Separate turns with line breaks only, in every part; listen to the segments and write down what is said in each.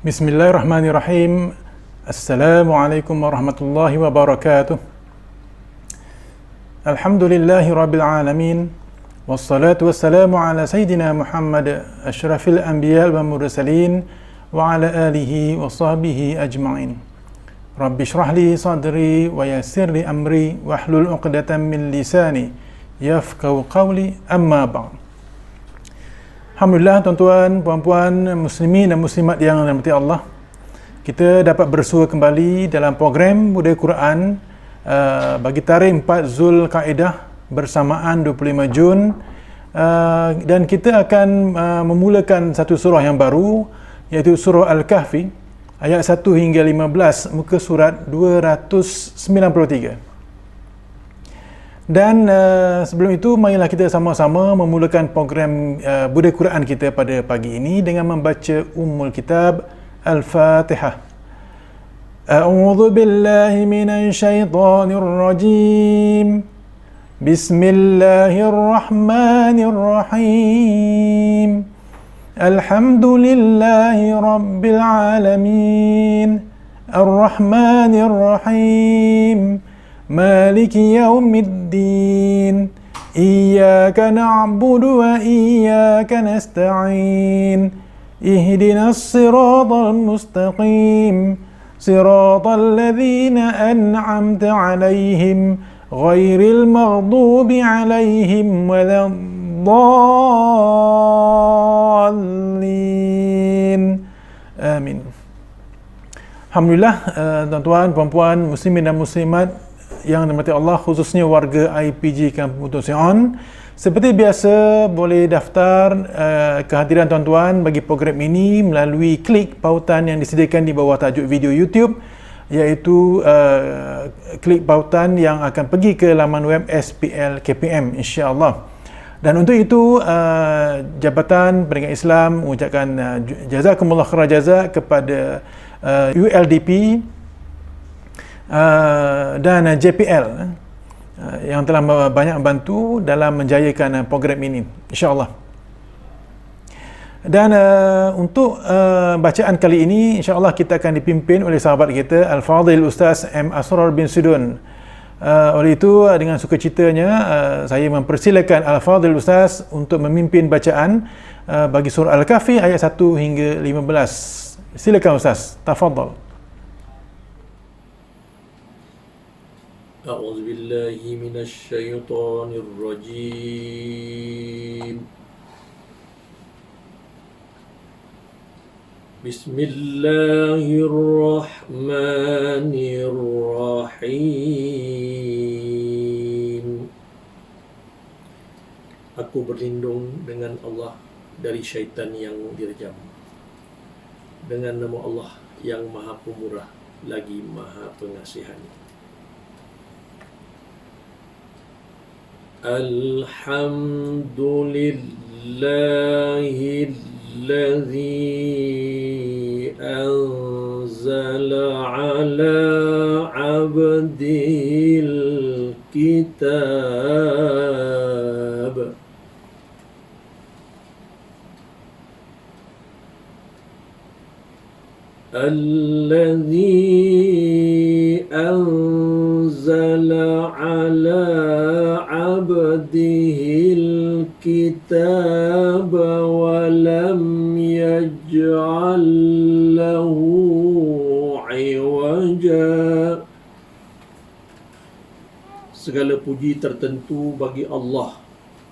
Bismillahirrahmanirrahim. Assalamualaikum warahmatullahi wabarakatuh. Alhamdulillahi rabbil alamin. Wassalatu wassalamu ala sayyidina Muhammad asyrafil anbiya wal mursalin wa ala alihi wa sahbihi ajma'in. Rabbi shrah li sadri wa yassir li amri wahlul 'uqdatam min lisani yafqahu qawli, amma ba'd. Alhamdulillah, tuan-tuan, puan-puan, muslimin dan muslimat yang dirahmati Allah, kita dapat bersua kembali dalam program Budaya Quran bagi tarikh 4 Zulkaidah bersamaan 25 Jun, dan kita akan memulakan satu surah yang baru, iaitu surah Al-Kahfi ayat 1 hingga 15, muka surat 293. Dan sebelum itu, marilah kita sama-sama memulakan program Budaya Quran kita pada pagi ini dengan membaca Ummul Kitab Al-Fatihah. A'udzu billahi minasy syaithanir rajim. Bismillahirrahmanirrahim. Alhamdulillahi rabbil alamin. Ar-Rahmanir Rahim. مالك يوم الدين إياك نعبد وإياك نستعين اهدنا الصراط المستقيم صراط الذين أنعمت عليهم غير المغضوب عليهم ولا الضالين آمين. Alhamdulillah, tuan-tuan, puan-puan, muslimin dan muslimat yang dirahmati Allah, khususnya warga IPG Kampung Putus Seon. Seperti biasa, boleh daftar kehadiran tuan-tuan bagi program ini melalui klik pautan yang disediakan di bawah tajuk video YouTube, iaitu klik pautan yang akan pergi ke laman web SPL KPM, insya-Allah. Dan untuk itu, Jabatan Perniagaan Islam mengucapkan jazakumullah khairan jazak kepada ULDP dan JPL yang telah banyak membantu dalam menjayakan program ini, insya-Allah. Dan untuk bacaan kali ini, insya-Allah kita akan dipimpin oleh sahabat kita Al-Fadhil Ustaz M. Asrar bin Sudun. Oleh itu, dengan sukacitanya saya mempersilakan Al-Fadhil Ustaz untuk memimpin bacaan bagi surah Al-Kahfi ayat 1 hingga 15. Silakan Ustaz, tafadhal.
أعوذ بالله من الشيطان الرجيم بسم الله الرحمن الرحيم. Aku berlindung dengan Allah dari syaitan yang direjam, dengan nama Allah yang Maha Pemurah lagi Maha Pengasihan. Alhamdulillahilladzi anzala ala abdihil kitab alladzi anzala ala abdihil kitab wa lam yaj'al lahu iwaja. Segala puji tertentu bagi Allah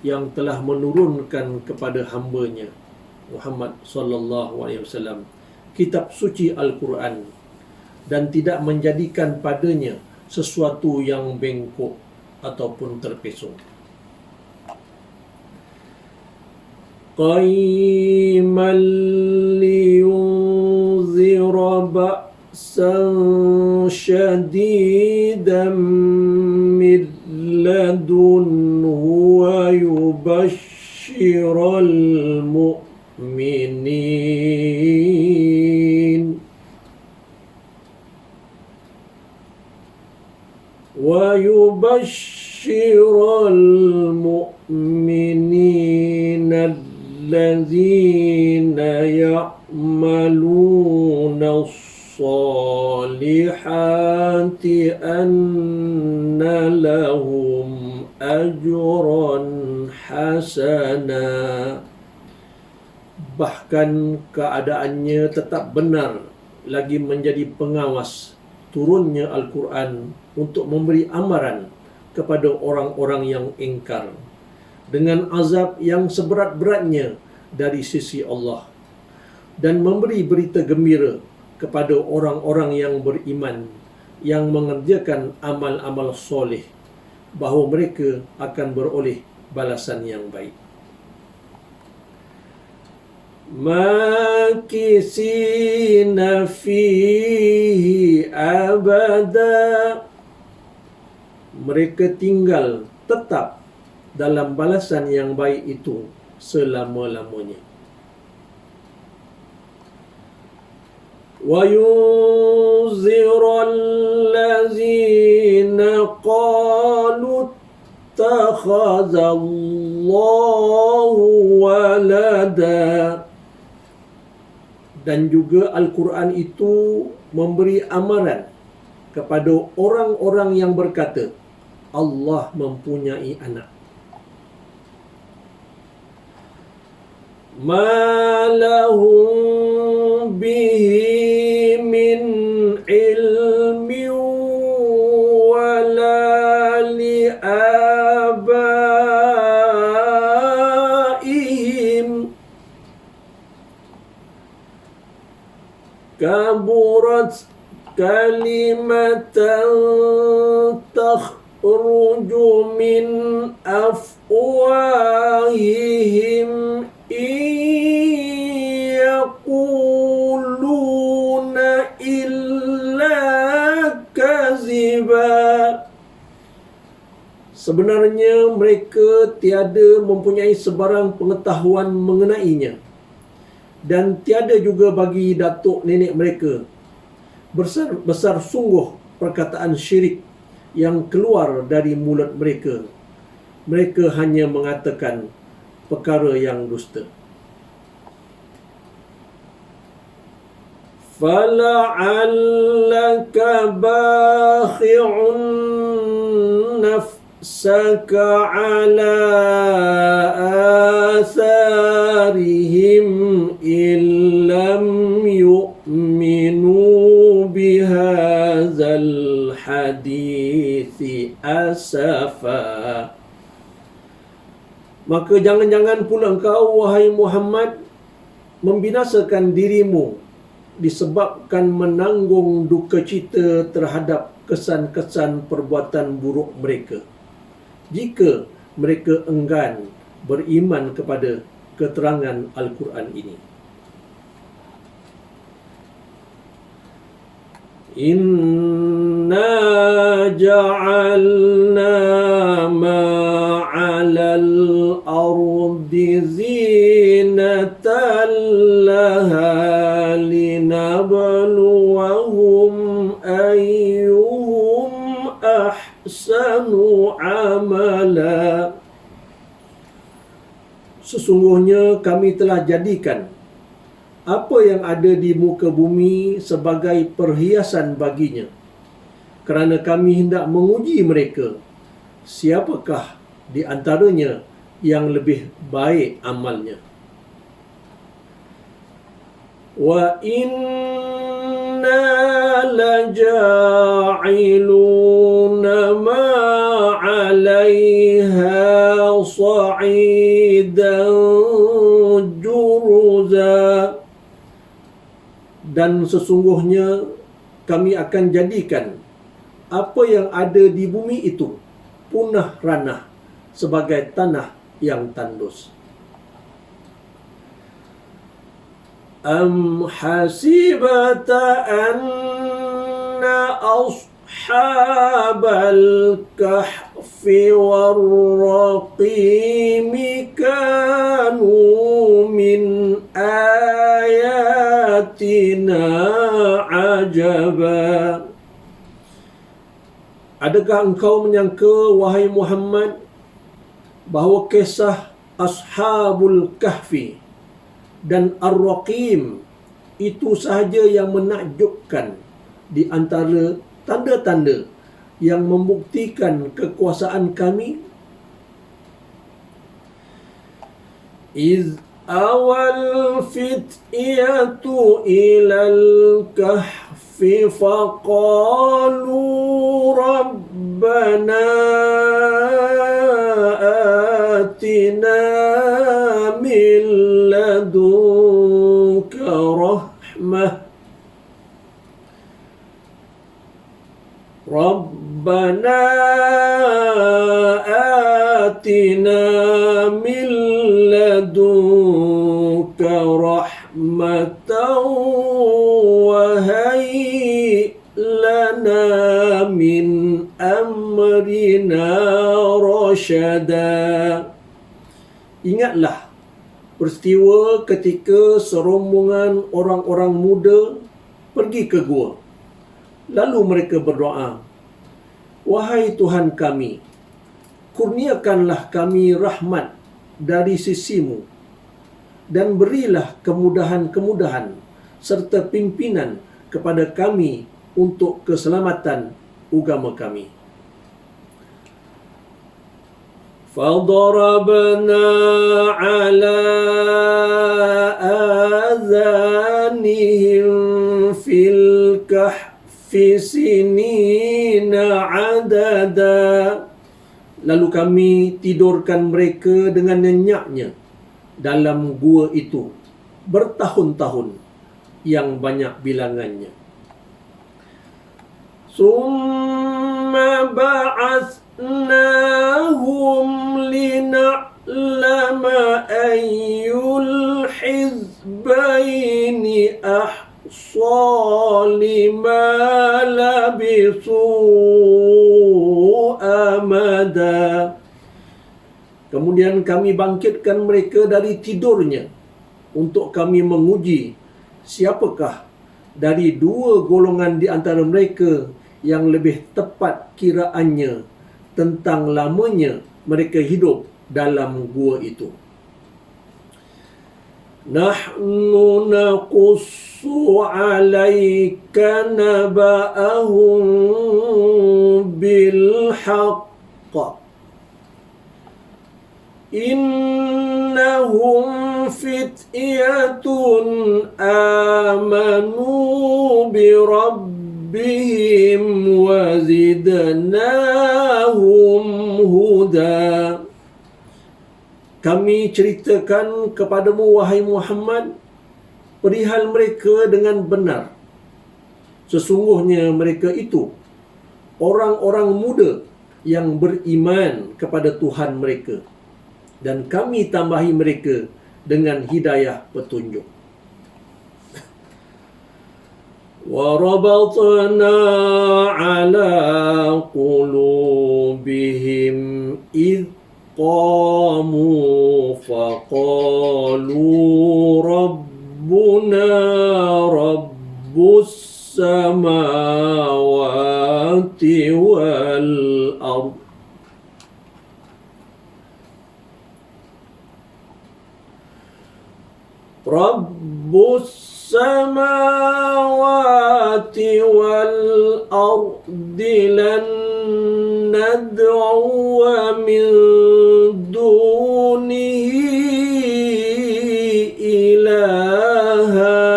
yang telah menurunkan kepada hamba-Nya Muhammad sallallahu alaihi wasallam kitab suci Al-Quran dan tidak menjadikan padanya sesuatu yang bengkok ataupun terpesong. Qaiman liyunzira ba'san syadidan min ladunhu wa yubashshiral mu'minin ويبشر المؤمنين الذين يعملون الصالحات أن لهم أجرا حسنا. Bahkan keadaannya tetap benar lagi menjadi pengawas turunnya Al-Quran untuk memberi amaran kepada orang-orang yang ingkar dengan azab yang seberat-beratnya dari sisi Allah, dan memberi berita gembira kepada orang-orang yang beriman yang mengerjakan amal-amal soleh bahawa mereka akan beroleh balasan yang baik. Makisina fihi abada, mereka tinggal tetap dalam balasan yang baik itu selama-lamanya. Wa yunzirul ladzina qalu ittakhadallahu walada, dan juga Al-Quran itu memberi amaran kepada orang-orang yang berkata Allah mempunyai anak. Ma lahum bihi min ilmin wala li abaihim kaburat kalimatan takhruju min afwahihim yaquluna illa kaziba. Sebenarnya mereka tiada mempunyai sebarang pengetahuan mengenainya, dan tiada juga bagi datuk nenek mereka besar sungguh perkataan syirik yang keluar dari mulut mereka. Mereka hanya mengatakan perkara yang dusta. Fala'allaka bakhi'un nafsaka ala atharihim illam yu'minu bihadzal hadithi asafa. Maka jangan-jangan pula engkau, wahai Muhammad, membinasakan dirimu disebabkan menanggung duka cita terhadap kesan-kesan perbuatan buruk mereka, jika mereka enggan beriman kepada keterangan Al-Quran ini. Inna ja'alna ma'alal ardi zinatan laha linabluwahum ayyuhum ahsanu amala. Sesungguhnya kami telah jadikan apa yang ada di muka bumi sebagai perhiasan baginya, kerana kami hendak menguji mereka siapakah di antaranya yang lebih baik amalnya. Wa inna laja'iluna ma 'alaiha sa'idan juruza, dan sesungguhnya kami akan jadikan apa yang ada di bumi itu punah ranah sebagai tanah yang tandus. Am hasibata anna ashabal kahfi warraqimi kanu min ayatina ajaba. Adakah engkau menyangka, wahai Muhammad, bahawa kisah Ashabul Kahfi dan Ar-Raqim. Itu sahaja yang menakjubkan di antara tanda-tanda yang membuktikan kekuasaan kami. إذ أوى الفتية إلى الكهف فقالوا ربنا آتنا من لدنك رحمة ربنا آتنا من لدنك رحمة وهيئ لنا من أمرنا رشدا. Ingatlah peristiwa ketika serombongan orang-orang muda pergi ke gua. Lalu mereka berdoa, wahai Tuhan kami, kurniakanlah kami rahmat dari sisimu dan berilah kemudahan-kemudahan serta pimpinan kepada kami untuk keselamatan agama kami. فَضَرَبْنَا عَلَى آذَانِهِمْ فِي الْكَهْفِ سِنِينَ عَدَدًا. Lalu kami tidurkan mereka dengan nyenyaknya dalam gua itu bertahun-tahun yang banyak bilangannya. Summa ba'athnahum lina'lama ayyul hizbaini ahsa lima labisu amada. Kemudian kami bangkitkan mereka dari tidurnya untuk kami menguji siapakah dari dua golongan di antara mereka yang lebih tepat kiraannya tentang lamanya mereka hidup dalam gua itu. Nahnu naqussu 'alaika naba'ahum bil haqq innahum fityatun amanu bi rabbihim wa zidnahum huda. Kami ceritakan kepadamu wahai Muhammad perihal mereka dengan benar. Sesungguhnya mereka itu orang-orang muda yang beriman kepada Tuhan mereka, dan kami tambahi mereka dengan hidayah petunjuk. وَرَبَطْنَا عَلَى قُلُوبِهِمْ إِذْ قَامُوا فَقَالُوا رَبُّنَا رَبُّ السَّمَاوَاتِ وَالْأَرْضِ رَبُّ السَّمَاوَاتِ وَالْأَرْضِ لَن نَّدْعُوَ مِن دُونِهِ إِلَٰهًا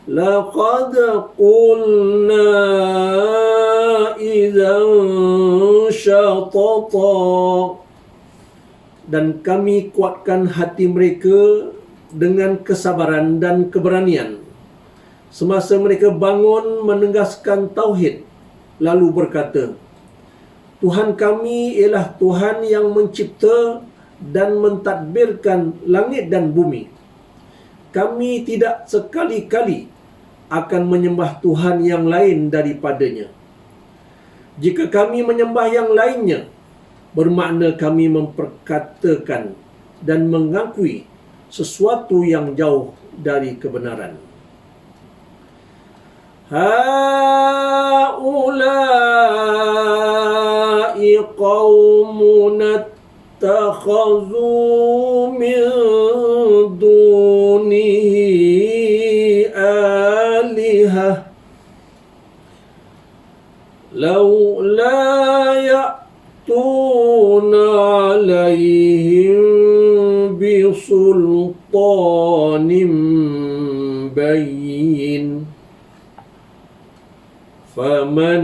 لَقَدْ قُلْنَا إِذًا شَطَطًا. Dan kami kuatkan hati mereka dengan kesabaran dan keberanian semasa mereka bangun menegaskan tauhid, lalu berkata, Tuhan kami ialah Tuhan yang mencipta dan mentadbirkan langit dan bumi. Kami tidak sekali-kali akan menyembah Tuhan yang lain daripadanya. Jika kami menyembah yang lainnya, bermakna kami memperkatakan dan mengakui sesuatu yang jauh dari kebenaran. Haula'i qaumun ittakhadhu min آلهة لولا يأتون عليهم بسلطان بين فمن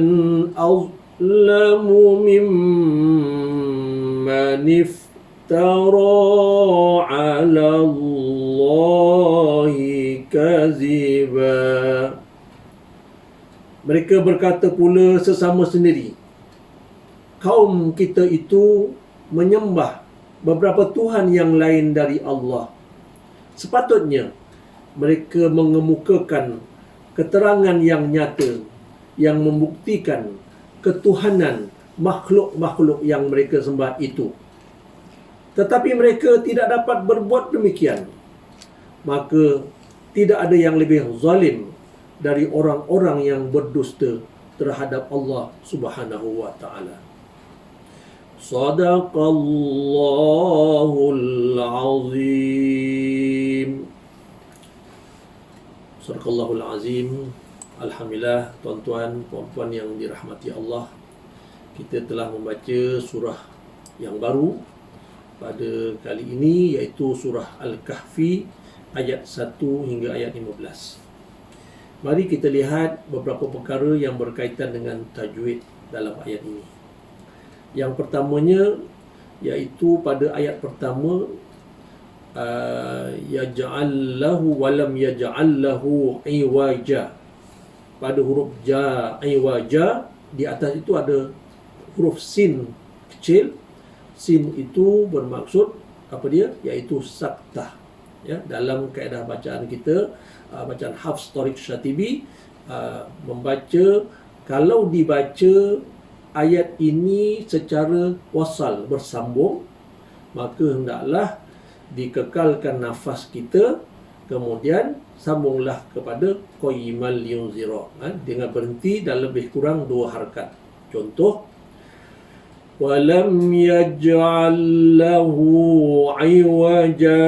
أظلم ممن افترى على الله كذبا. Mereka berkata pula sesama sendiri, kaum kita itu menyembah beberapa Tuhan yang lain dari Allah. Sepatutnya mereka mengemukakan keterangan yang nyata yang membuktikan ketuhanan makhluk-makhluk yang mereka sembah itu. Tetapi mereka tidak dapat berbuat demikian. Maka tidak ada yang lebih zalim dari orang-orang yang berdusta terhadap Allah Subhanahu wa taala. Sadaqallahul azim. Sadaqallahul azim. Alhamdulillah, tuan-tuan, puan-puan yang dirahmati Allah, kita telah membaca surah yang baru pada kali ini, iaitu surah Al-Kahfi ayat 1 hingga ayat 15. Mari kita lihat beberapa perkara yang berkaitan dengan tajwid dalam ayat ini. Yang pertamanya iaitu pada ayat pertama, yaj'allahu walam yaj'allahu iwaja. Pada huruf ja, iwaja, di atas itu ada huruf sin kecil. Sin itu bermaksud apa dia? Iaitu saktah. Ya, dalam kaedah bacaan kita, bacaan Hafs Tariq Syatibi, membaca, kalau dibaca ayat ini secara wasal, bersambung, maka hendaklah dikekalkan nafas kita, kemudian sambunglah kepada qayyimal yunzira, dengan berhenti dan lebih kurang 2 harakat. Contoh, walam yaj'al lahu iwaja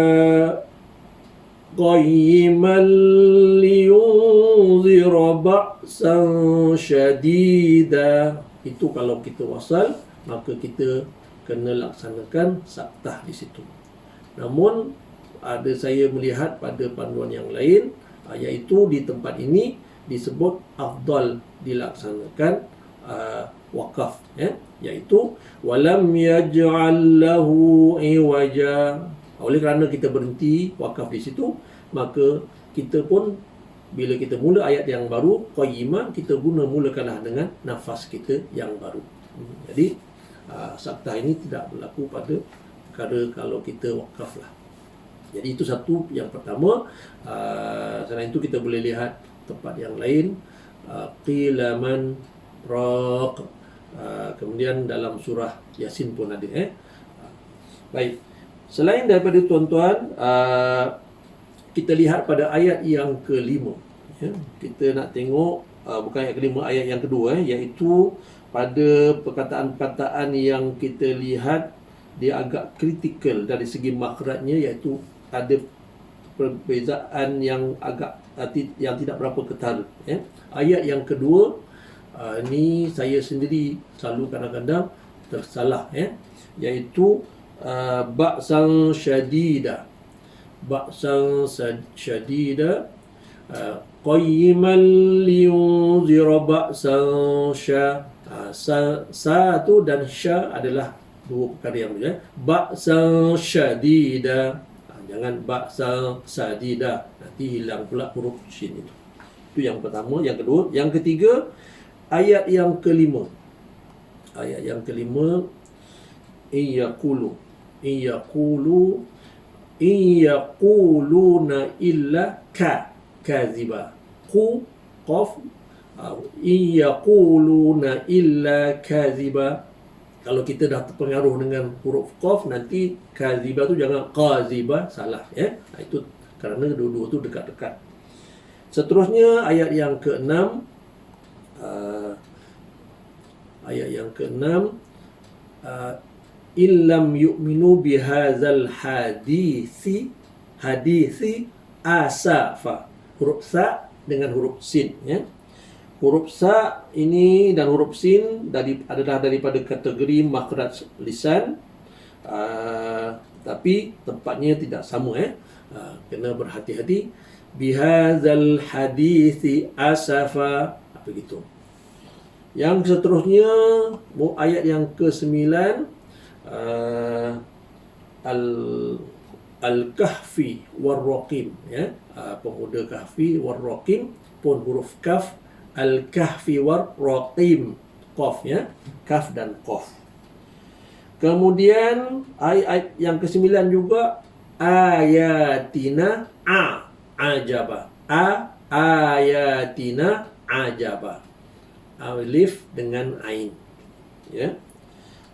qayyiman liyunzira ba'san syadida. Itu kalau kita wasal, maka kita kena laksanakan saktah di situ. Namun saya melihat pada panduan yang lain, iaitu di tempat ini disebut afdal dilaksanakan wakaf, iaitu walam yaj'al lahu iwaja. Oleh kerana kita berhenti wakaf di situ, maka kita pun bila kita mula ayat yang baru, qayyimah, kita mulakanlah dengan nafas kita yang baru. Jadi saktah ini tidak berlaku pada perkara kalau kita wakaf lah. Jadi itu satu yang pertama. Selain itu kita boleh lihat tempat yang lain, qila man raq. Kemudian dalam surah Yasin pun ada. Baik. Selain daripada tuan-tuan, kita lihat pada ayat yang ke-5. Kita nak tengok bukan ayat ke-5, ayat yang kedua, iaitu pada perkataan-perkataan yang kita lihat dia agak kritikal dari segi makhrajnya, iaitu ada perbezaan yang agak yang tidak berapa ketara. Ayat yang kedua, ni saya sendiri selalu kadang-kadang tersalah, iaitu ba'san syadida. Ba'san syadida qayyiman liyunzira ba'san sa tu dan sya adalah dua perkara yang berbeza. Ba'san syadida, jangan ba'san sadida, nanti hilang pula huruf shin itu. Itu yang pertama. Yang kedua, yang ketiga, ayat yang kelima. Ayat yang kelima, iyaquluna illa kaziba. Qaf, iyaquluna illa kaziba. Kalau kita dah terpengaruh dengan huruf qaf, nanti kaziba tu jangan qaziba, salah, itu kerana dua-dua tu dekat-dekat. Seterusnya ayat yang ke-6, illam yu'minu bihadzal hadisi asafa. Huruf sa dengan huruf sin, ya. Huruf sa ini dan huruf sin adalah daripada kategori makhraj lisan, tapi tempatnya tidak sama, ya. Kena berhati-hati. Bihadzal hadithi asafa, begitu. Yang seterusnya ayat yang ke-9, Al-Kahfi war-Raqim, ya. Pemuda Kahfi war-Raqim pun huruf kaf. Al-Kahfi war-Raqim, qaf, ya. Kaf dan qaf. Kemudian ayat yang ke-9 juga ayatina ajaba. Ayatina ajaba. Alif dengan ain, ya.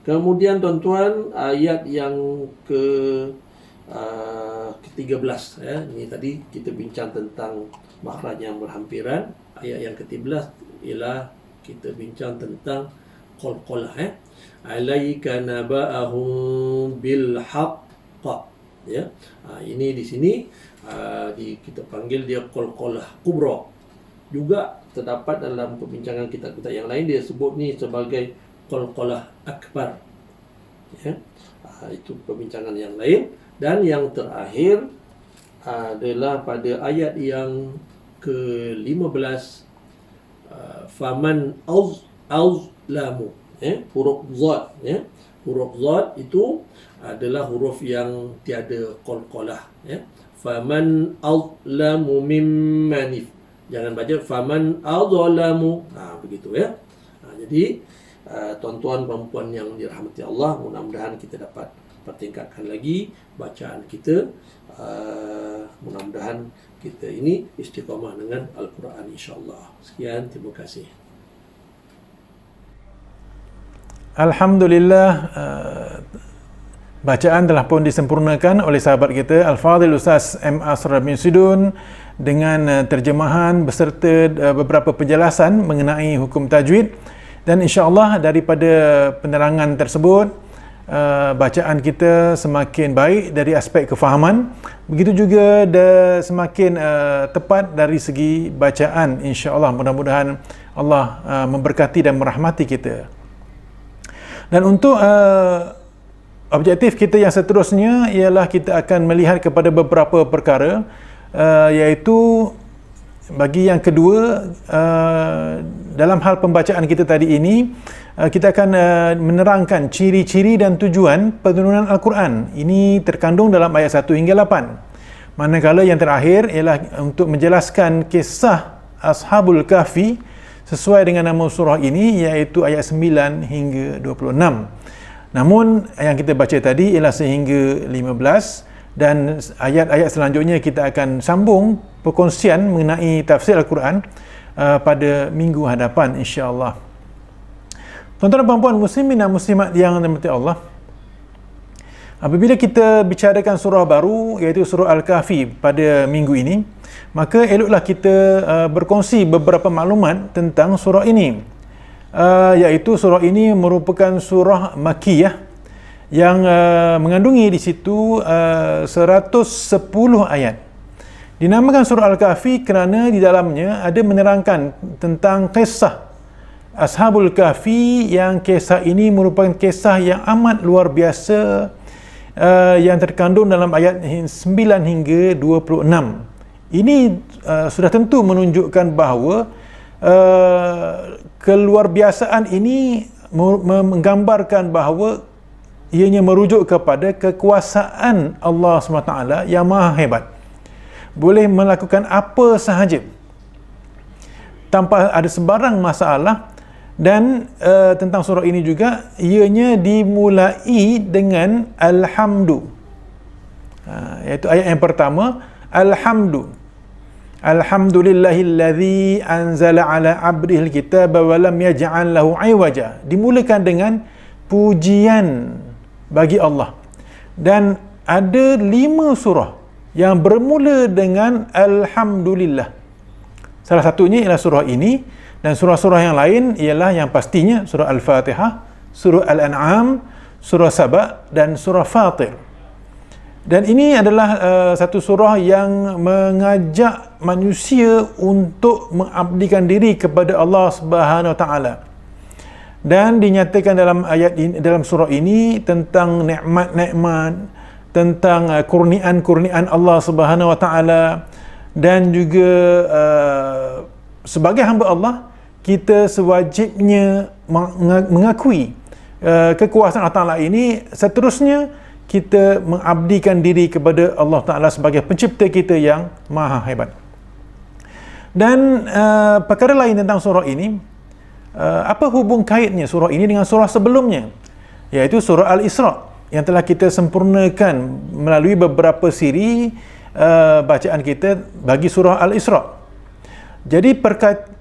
Kemudian tuan-tuan, ayat yang ke-13, ya. Ini tadi kita bincang tentang makhraj yang berhampiran. Ayat yang ke-13 ialah kita bincang tentang qalqalah, ya. Alaika naba'ahum bil haqq, ya. Ini di sini kita panggil dia qalqalah kubra. Juga terdapat dalam perbincangan kitab-kitab yang lain dia sebut ni sebagai qalqalah akbar, ya. Itu perbincangan yang lain. Dan yang terakhir adalah pada ayat yang ke-15, faman azlamu, ya. Huruf zat, ya. Huruf zat itu adalah huruf yang tiada qalqalah, ya. Faman azlamu mimman, jangan baca faman azlamu, begitu, ya. Jadi tuan-tuan perempuan yang dirahmati Allah, mudah-mudahan kita dapat pertingkatkan lagi bacaan kita. Mudah-mudahan kita ini istiqamah dengan Al-Quran, insya-Allah. Sekian, terima kasih.
Alhamdulillah, bacaan telah pun disempurnakan oleh sahabat kita Al-Fadhil Ustaz M. Asrar bin Sidun dengan terjemahan beserta beberapa penjelasan mengenai hukum tajwid. Dan insya-Allah daripada penerangan tersebut, bacaan kita semakin baik dari aspek kefahaman, begitu juga semakin tepat dari segi bacaan, insya-Allah. Mudah-mudahan Allah memberkati dan merahmati kita. Dan untuk objektif kita yang seterusnya ialah kita akan melihat kepada beberapa perkara, iaitu bagi yang kedua, dalam hal pembacaan kita tadi ini, kita akan menerangkan ciri-ciri dan tujuan penurunan Al-Quran. Ini terkandung dalam ayat 1 hingga 8. Manakala yang terakhir ialah untuk menjelaskan kisah Ashabul Kahfi sesuai dengan nama surah ini, iaitu ayat 9 hingga 26. Namun yang kita baca tadi ialah sehingga 15, dan ayat-ayat selanjutnya kita akan sambung perkongsian mengenai tafsir Al-Quran pada minggu hadapan, insya-Allah. Tuan-tuan dan puan-puan muslimin dan muslimat yang dirahmati Allah, apabila kita bicarakan surah baru iaitu surah Al-Kahfi pada minggu ini, maka eloklah kita berkongsi beberapa maklumat tentang surah ini. Iaitu surah ini merupakan surah Makkiyah yang mengandungi di situ 110 ayat. Dinamakan surah Al-Kahfi kerana di dalamnya ada menerangkan tentang kisah Ashabul Kahfi, yang kisah ini merupakan kisah yang amat luar biasa, yang terkandung dalam ayat 9 hingga 26. Ini sudah tentu menunjukkan bahawa keluarbiasaan ini menggambarkan bahawa ianya merujuk kepada kekuasaan Allah SWT yang maha hebat, boleh melakukan apa sahaja tanpa ada sebarang masalah. Dan tentang surah ini juga, ianya dimulai dengan Alhamdu, iaitu ayat yang pertama, Alhamdu, Alhamdulillahilladzi anzala ala abdihil kitaba wa lam yaj'al lahu iwaja. Dimulakan dengan pujian bagi Allah. Dan ada 5 surah yang bermula dengan Alhamdulillah. Salah satunya ialah surah ini, dan surah-surah yang lain ialah yang pastinya surah Al-Fatihah, surah Al-An'am, surah Saba dan surah Fatir. Dan ini adalah satu surah yang mengajak manusia untuk mengabdikan diri kepada Allah Subhanahu Wa Taala. Dan dinyatakan dalam ayat ini, dalam surah ini, tentang nikmat-nikmat, tentang kurniaan-kurniaan Allah Subhanahu Wa Taala, dan juga sebagai hamba Allah, kita sewajibnya mengakui kekuasaan Allah Ta'ala ini. Seterusnya, kita mengabdikan diri kepada Allah Ta'ala sebagai pencipta kita yang maha hebat. Dan perkara lain tentang surah ini, apa hubung kaitnya surah ini dengan surah sebelumnya, iaitu surah Al-Isra yang telah kita sempurnakan melalui beberapa siri bacaan kita bagi surah Al-Isra. Jadi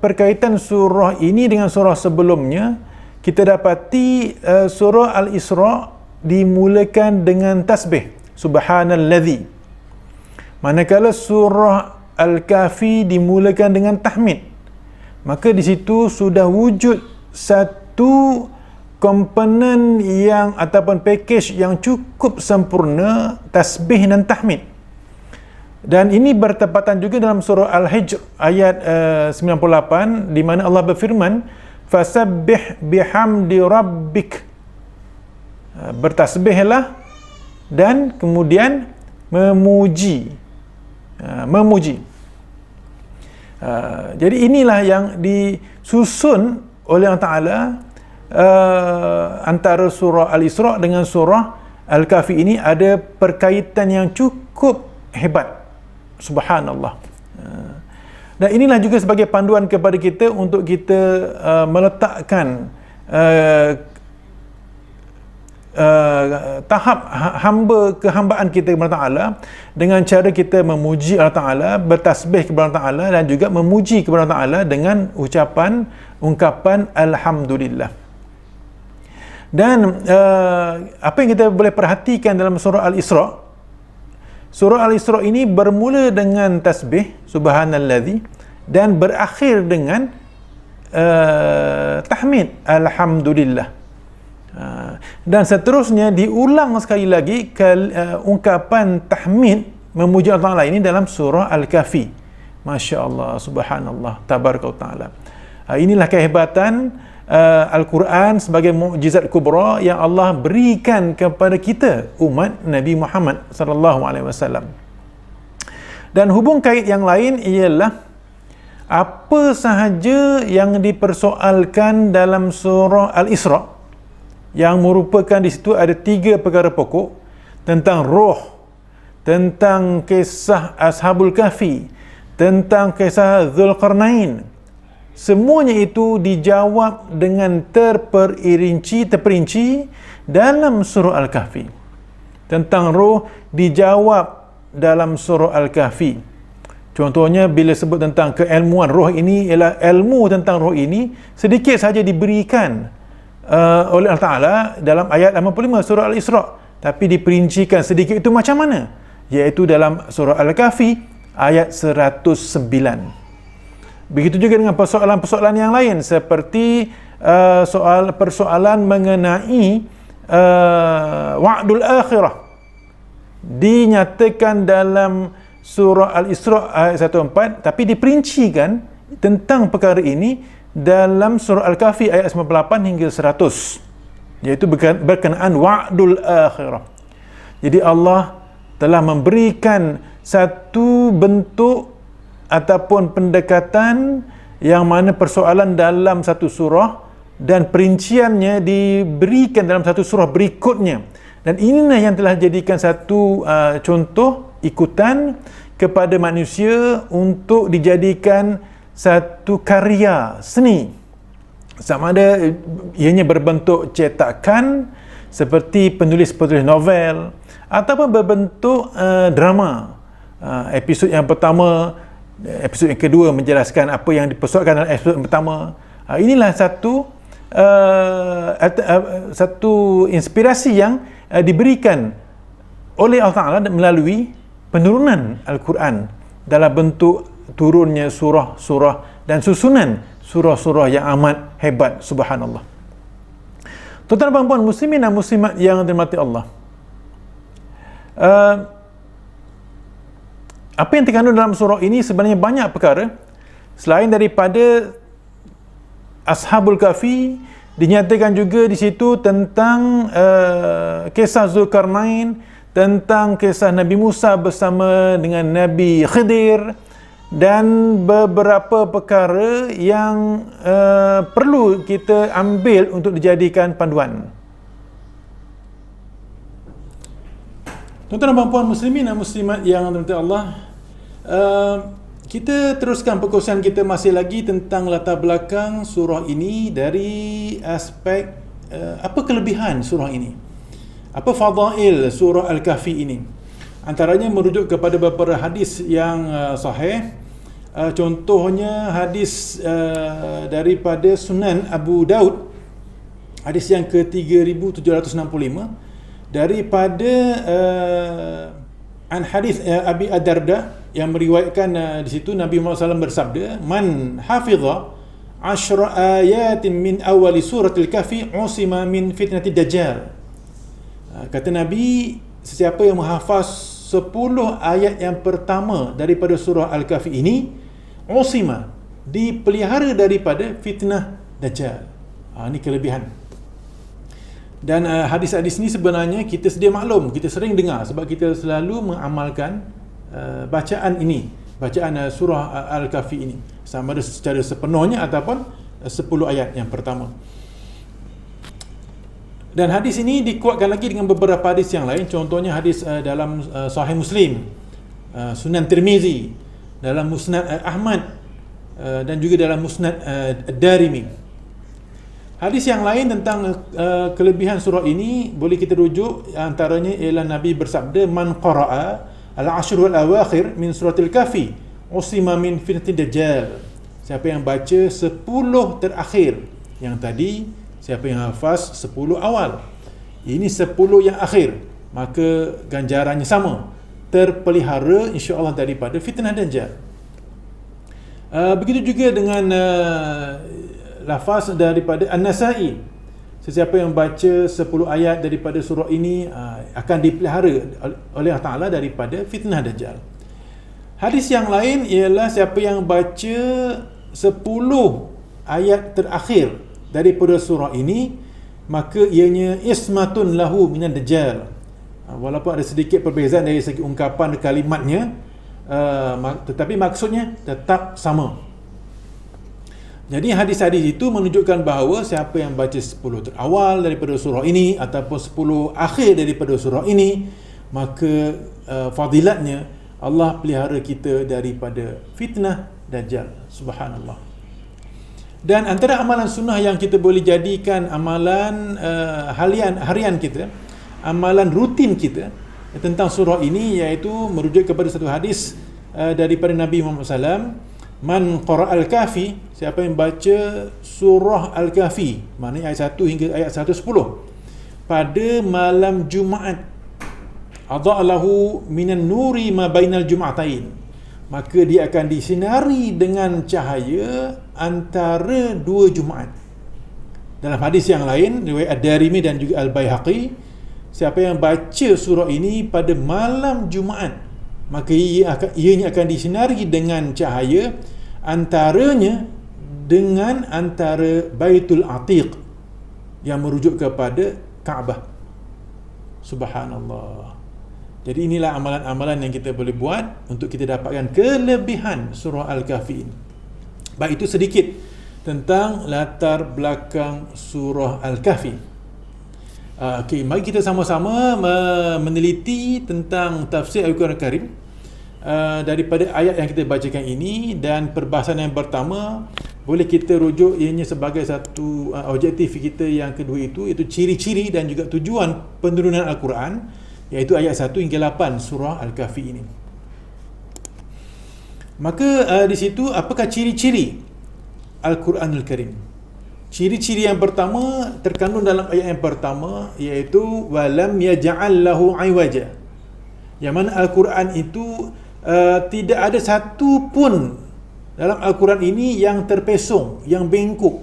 perkaitan surah ini dengan surah sebelumnya, kita dapati surah Al-Isra dimulakan dengan tasbih subhanalladzi, manakala surah Al-Kahfi dimulakan dengan tahmid. Maka di situ sudah wujud satu komponen yang ataupun package yang cukup sempurna, tasbih dan tahmid. Dan ini bertepatan juga dalam surah Al-Hijr ayat 98, di mana Allah berfirman, fasabbih bihamdi rabbik, bertasbihlah dan kemudian memuji. Jadi inilah yang disusun oleh Allah Ta'ala antara surah Al-Isra dengan surah Al-Kahfi. Ini ada perkaitan yang cukup hebat, subhanallah. Dan inilah juga sebagai panduan kepada kita untuk kita meletakkan tahap kehambaan kita kepada Allah Ta'ala dengan cara kita memuji Allah Ta'ala, bertasbih kepada Allah Ta'ala, dan juga memuji kepada Allah Ta'ala dengan ungkapan Alhamdulillah. Dan apa yang kita boleh perhatikan dalam surah Al-Isra, surah Al-Isra ini bermula dengan tasbih subhanalladzi dan berakhir dengan tahmid Alhamdulillah. Dan seterusnya diulang sekali lagi ungkapan tahmid memuji Allah Ta'ala ini dalam surah Al-Kahfi. Masya Allah, subhanallah, tabaraka ta'ala. Inilah kehebatan Al-Quran sebagai mukjizat kubra yang Allah berikan kepada kita, umat Nabi Muhammad sallallahu alaihi wasallam. Dan hubung kait yang lain ialah apa sahaja yang dipersoalkan dalam surah Al-Isra, yang merupakan di situ ada 3 perkara pokok, tentang roh, tentang kisah Ashabul Kahfi, tentang kisah Zulkarnain. Semuanya itu dijawab dengan terperinci dalam surah Al-Kahfi. Tentang roh dijawab dalam surah Al-Kahfi. Contohnya bila sebut tentang keilmuan roh ini, ialah ilmu tentang roh ini sedikit saja diberikan oleh Allah Ta'ala dalam ayat 85 surah Al-Isra, tapi diperincikan sedikit itu macam mana, iaitu dalam surah Al-Kahfi ayat 109. Begitu juga dengan persoalan-persoalan yang lain, seperti persoalan mengenai wa'dul akhirah, dinyatakan dalam surah Al-Isra ayat 104, tapi diperincikan tentang perkara ini dalam surah Al-Kahfi ayat 98 hingga 100, iaitu berkenaan wa'dul akhirah. Jadi Allah telah memberikan satu bentuk ataupun pendekatan yang mana persoalan dalam satu surah dan perinciannya diberikan dalam satu surah berikutnya. Dan inilah yang telah jadikan satu contoh ikutan kepada manusia untuk dijadikan satu karya seni, sama ada ianya berbentuk cetakan seperti penulis-penulis novel, ataupun berbentuk drama. Episod yang pertama, episod yang kedua menjelaskan apa yang dipersoalkan dalam episod yang pertama. Inilah satu inspirasi yang diberikan oleh Allah Ta'ala melalui penurunan Al-Quran dalam bentuk turunnya surah-surah dan susunan surah-surah yang amat hebat, subhanallah. Tuan-tuan dan puan muslimin dan muslimat yang dirahmati Allah, apa yang terkandung dalam surah ini sebenarnya banyak perkara. Selain daripada Ashabul Kahfi, dinyatakan juga di situ tentang kisah Zulkarnain, tentang kisah Nabi Musa bersama dengan Nabi Khidir, dan beberapa perkara yang perlu kita ambil untuk dijadikan panduan. Tuan-tuan dan puan muslimin dan muslimat yang dirahmati Allah, kita teruskan perkongsian kita masih lagi tentang latar belakang surah ini dari aspek apa kelebihan surah ini, apa fadail surah Al-Kahfi ini. Antaranya merujuk kepada beberapa hadis yang sahih. Contohnya hadis daripada Sunan Abu Daud, hadis yang ke-3765, daripada an hadis Abi Ad-Darda yang meriwayatkan di situ Nabi Muhammad SAW bersabda, man hafiza 10 ayatin min awali suratil kahfi usima min fitnatid dajjal. Kata Nabi, sesiapa yang menghafaz 10 ayat yang pertama daripada surah Al-Kahfi ini, usima, dipelihara daripada fitnah dajjal. Ini kelebihan. Dan hadis-hadis ni sebenarnya kita sedia maklum, kita sering dengar sebab kita selalu mengamalkan bacaan ini, bacaan surah Al-Kahfi ini, sama ada secara sepenuhnya ataupun 10 ayat yang pertama. Dan hadis ini dikuatkan lagi dengan beberapa hadis yang lain. Contohnya hadis dalam Sahih Muslim, Sunan Tirmizi, dalam Musnad Ahmad, dan juga dalam Musnad Ad-Darimi. Hadis yang lain tentang kelebihan surah ini boleh kita rujuk, antaranya ialah Nabi bersabda, man qara'a al-ashr wal-awakhir min suratil kahfi usima min fitnatid dajjal. Siapa yang baca 10 terakhir, yang tadi siapa yang hafaz 10 awal, ini 10 yang akhir, maka ganjarannya sama, terpelihara insya-Allah daripada fitnah dajjal. Begitu juga dengan lafaz daripada An-Nasa'i, sesiapa yang baca 10 ayat daripada surah ini akan dipelihara oleh Allah Ta'ala daripada fitnah dajjal. Hadis yang lain ialah siapa yang baca 10 ayat terakhir daripada surah ini, maka ianya ismatun lahu minan dajjal. Walaupun ada sedikit perbezaan dari segi ungkapan kalimatnya, tetapi maksudnya tetap sama. Jadi hadis-hadis itu menunjukkan bahawa siapa yang baca 10 terawal daripada surah ini ataupun 10 akhir daripada surah ini, maka fadilatnya Allah pelihara kita daripada fitnah dajjal. Subhanallah. Dan antara amalan sunnah yang kita boleh jadikan amalan harian kita, amalan rutin kita tentang surah ini, iaitu merujuk kepada satu hadis daripada Nabi Muhammad SAW, man qara al-kahfi, siapa yang baca surah Al-Kahfi, maknanya ayat 1 hingga ayat 110, pada malam Jumaat, adha'alahu minan nuri ma bainal jum'atain, maka dia akan disinari dengan cahaya antara dua Jumaat. Dalam hadis yang lain riwayat Ad-Darimi dan juga Al-Baihaqi, siapa yang baca surah ini pada malam Jumaat, maka ianya akan disinari dengan cahaya antaranya dengan antara Baitul Atiq yang merujuk kepada Kaabah. Subhanallah. Jadi inilah amalan-amalan yang kita boleh buat untuk kita dapatkan kelebihan surah Al-Kahfi ini. Baik, itu sedikit tentang latar belakang surah Al-Kahfi. Okey, mari kita sama-sama meneliti tentang tafsir Al-Quran Al-Karim daripada ayat yang kita bacakan ini. Dan perbahasan yang pertama boleh kita rujuk ianya sebagai satu objektif kita yang kedua, iaitu ciri-ciri dan juga tujuan penurunan Al-Quran, iaitu ayat 1 hingga 8 surah Al-Kahfi ini. Maka di situ apakah ciri-ciri Al-Quranul Karim? Ciri-ciri yang pertama terkandung dalam ayat yang pertama, iaitu walam yaj'al lahu iwaja. Yang mana Al-Quran itu tidak ada satu pun dalam Al-Quran ini yang terpesong, yang bengkok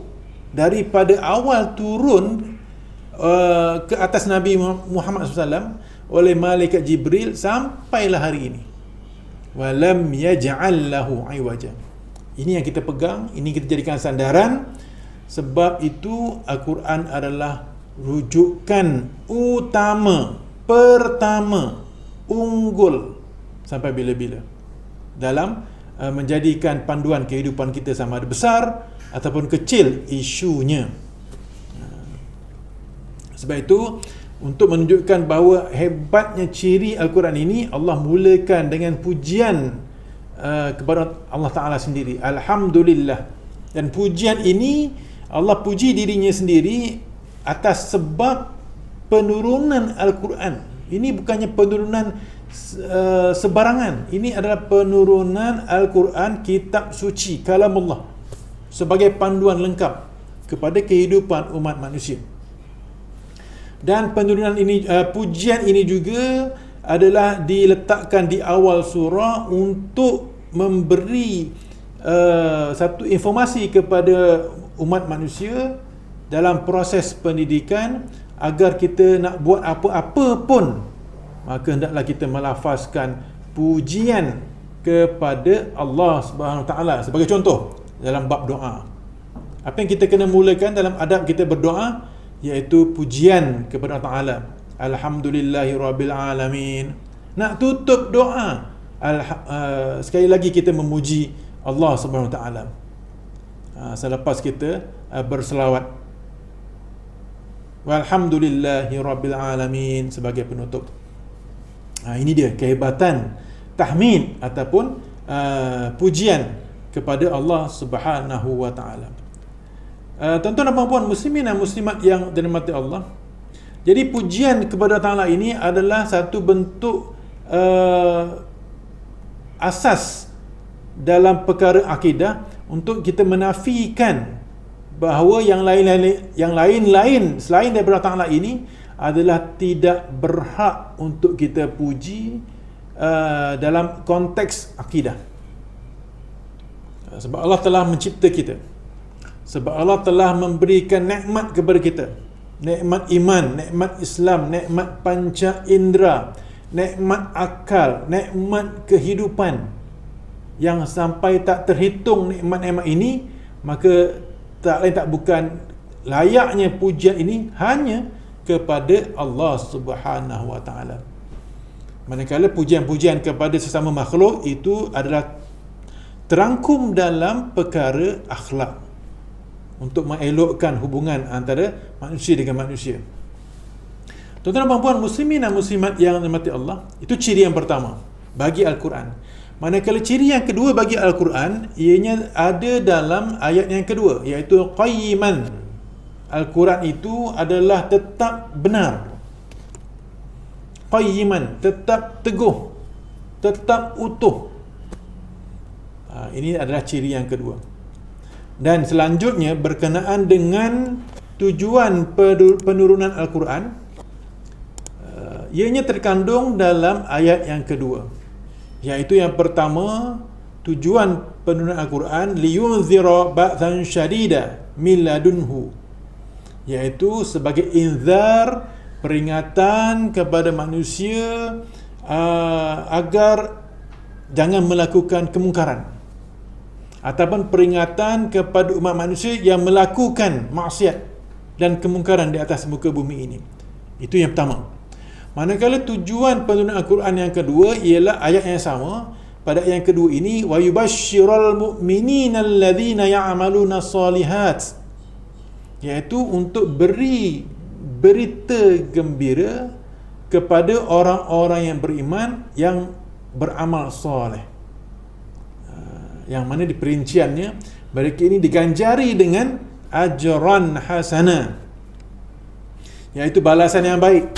daripada awal turun ke atas Nabi Muhammad SAW oleh malaikat Jibril sampailah hari ini. wa lam yaj'al lahu 'iwaja. Ini yang kita pegang, ini kita jadikan sandaran. Sebab itu Al-Quran adalah rujukan utama, pertama, unggul sampai bila-bila dalam menjadikan panduan kehidupan kita, sama ada besar ataupun kecil isunya. Sebab itu, untuk menunjukkan bahawa hebatnya ciri Al-Quran ini, Allah mulakan dengan pujian kepada Allah Ta'ala sendiri. Alhamdulillah. Dan pujian ini Allah puji dirinya sendiri atas sebab penurunan Al-Quran. Ini bukannya penurunan sebarangan. Ini adalah penurunan Al-Quran, kitab suci, kalamullah, sebagai panduan lengkap kepada kehidupan umat manusia. Dan penurunan ini, pujian ini juga adalah diletakkan di awal surah untuk memberi satu informasi kepada umat manusia dalam proses pendidikan, agar kita nak buat apa-apa pun, maka hendaklah kita melafazkan pujian kepada Allah Subhanahu Wa Taala. Sebagai contoh, dalam bab doa, apa yang kita kena mulakan dalam adab kita berdoa, iaitu pujian kepada Allah Ta'ala. Alhamdulillahirabbil alamin. Nak tutup doa, sekali lagi kita memuji Allah Subhanahu Wa Taala. Selepas kita berselawat, walhamdulillahirabbil alamin sebagai penutup. Ini dia kehebatan tahmid ataupun pujian kepada Allah Subhanahu Wa Taala. Tuan-tuan dan puan-puan muslimin dan muslimat yang dirahmati Allah, jadi pujian kepada Allah Ta'ala ini adalah satu bentuk asas dalam perkara akidah untuk kita menafikan bahawa yang lain-lain selain daripada Allah Ta'ala ini adalah tidak berhak untuk kita puji dalam konteks akidah. Sebab Allah telah mencipta kita, sebab Allah telah memberikan nikmat kepada kita, nikmat iman, nikmat Islam, nikmat panca indera, nikmat akal, nikmat kehidupan yang sampai tak terhitung nikmat-nikmat ini. Maka tak lain tak bukan layaknya pujian ini hanya kepada Allah Subhanahu Wa Taala. Manakala pujian-pujian kepada sesama makhluk itu adalah terangkum dalam perkara akhlak, untuk mengelokkan hubungan antara manusia dengan manusia. Tuan-tuan dan puan muslimin dan muslimat yang dirahmati Allah, itu ciri yang pertama bagi Al-Quran. Manakala ciri yang kedua bagi Al-Quran, ianya ada dalam ayat yang kedua, iaitu qayyiman. Al-Quran itu adalah tetap benar. Qayyiman, tetap teguh, tetap utuh. Ini adalah ciri yang kedua. Dan selanjutnya berkenaan dengan tujuan penurunan Al-Quran, ianya terkandung dalam ayat yang kedua, iaitu yang pertama, tujuan penurunan Al-Quran liyunzira ba'than syadida min ladunhu, iaitu sebagai inzar, peringatan kepada manusia agar jangan melakukan kemungkaran, ataupun peringatan kepada umat manusia yang melakukan maksiat dan kemungkaran di atas muka bumi ini. Itu yang pertama. Manakala tujuan penurunan Al-Quran yang kedua ialah ayat yang sama. Pada ayat yang kedua ini, wa yubashshiral mu'minina alladhina ya'maluna shalihat, iaitu untuk beri berita gembira kepada orang-orang yang beriman yang beramal soleh, yang mana di perinciannya mereka ini diganjari dengan ajran hasanah, iaitu balasan yang baik.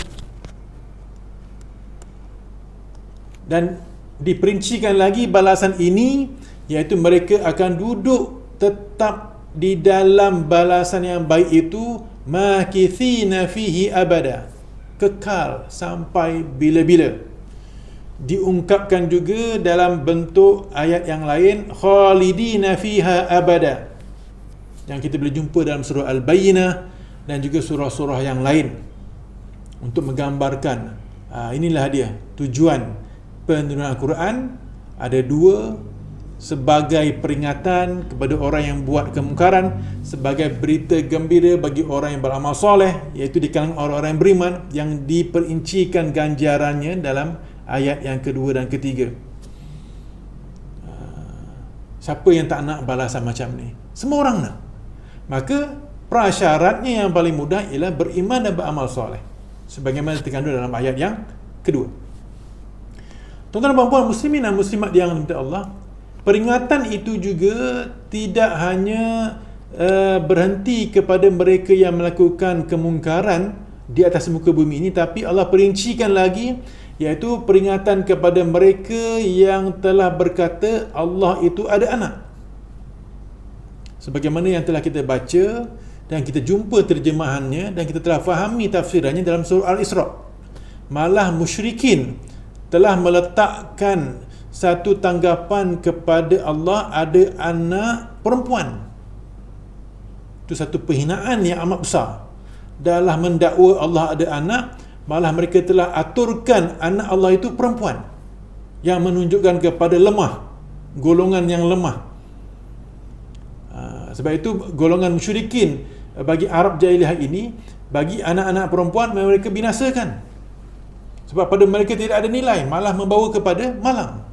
Dan diperincikan lagi balasan ini, iaitu mereka akan duduk tetap di dalam balasan yang baik itu, makithina fihi abada, kekal sampai bila-bila. Diungkapkan juga dalam bentuk ayat yang lain, khalidina fiha abada, yang kita boleh jumpa dalam surah Al-Bayyinah dan juga surah-surah yang lain, untuk menggambarkan inilah dia tujuan penurunan Al-Quran
Ada dua, sebagai peringatan kepada orang yang buat kemungkaran, sebagai berita gembira bagi orang yang beramal soleh, iaitu di kalangan orang-orang yang beriman, yang diperincikan ganjarannya dalam ayat yang kedua dan ketiga. Siapa yang tak nak balasan macam ni? Semua orang nak. Maka prasyaratnya yang paling mudah ialah beriman dan beramal soleh, sebagaimana terkandung dalam ayat yang kedua. Tuan-tuan dan puan-puan muslimin dan muslimat yang dirahmati Allah, peringatan itu juga tidak hanya berhenti kepada mereka yang melakukan kemungkaran di atas muka bumi ini, tapi Allah perincikan lagi, iaitu peringatan kepada mereka yang telah berkata Allah itu ada anak. Sebagaimana yang telah kita baca dan kita jumpa terjemahannya dan kita telah fahami tafsirannya dalam surah Al-Isra. Malah musyrikin telah meletakkan satu tanggapan kepada Allah ada anak perempuan. Itu satu penghinaan yang amat besar. Dalam mendakwa Allah ada anak, malah mereka telah aturkan anak Allah itu perempuan, yang menunjukkan kepada lemah, golongan yang lemah. Sebab itu golongan musyrikin bagi Arab jahiliyah ini, bagi anak-anak perempuan mereka binasakan. Sebab pada mereka tidak ada nilai, malah membawa kepada malang.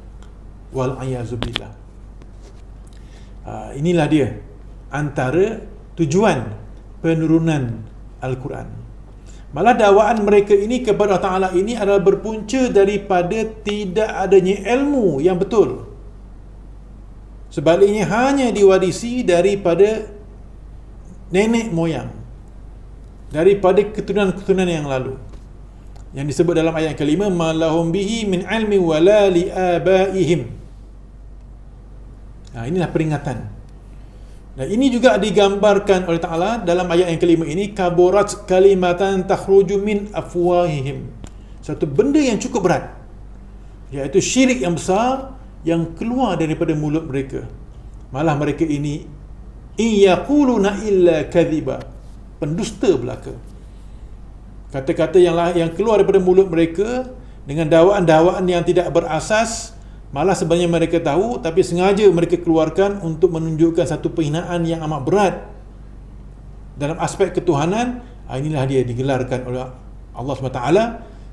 Wal'ayazubillah. Inilah dia antara tujuan penurunan Al-Quran. Malah dakwaan mereka ini kepada Allah Ta'ala ini adalah berpunca daripada tidak adanya ilmu yang betul. Sebaliknya hanya diwarisi daripada nenek moyang, daripada keturunan-keturunan yang lalu, yang disebut dalam ayat kelima, malahum bihi min ilmi wala li abaihim. Inilah peringatan. Dan ini juga digambarkan oleh Ta'ala dalam ayat yang kelima ini, kaburat kalimatan takhruju min afwahihim. Satu benda yang cukup berat, iaitu syirik yang besar yang keluar daripada mulut mereka. Malah mereka ini iyaquluna illa kadhiba, pendusta belaka. Kata-kata yang keluar daripada mulut mereka dengan dakwaan-dakwaan yang tidak berasas, malah sebenarnya mereka tahu, tapi sengaja mereka keluarkan untuk menunjukkan satu penghinaan yang amat berat dalam aspek ketuhanan. Inilah dia digelarkan oleh Allah SWT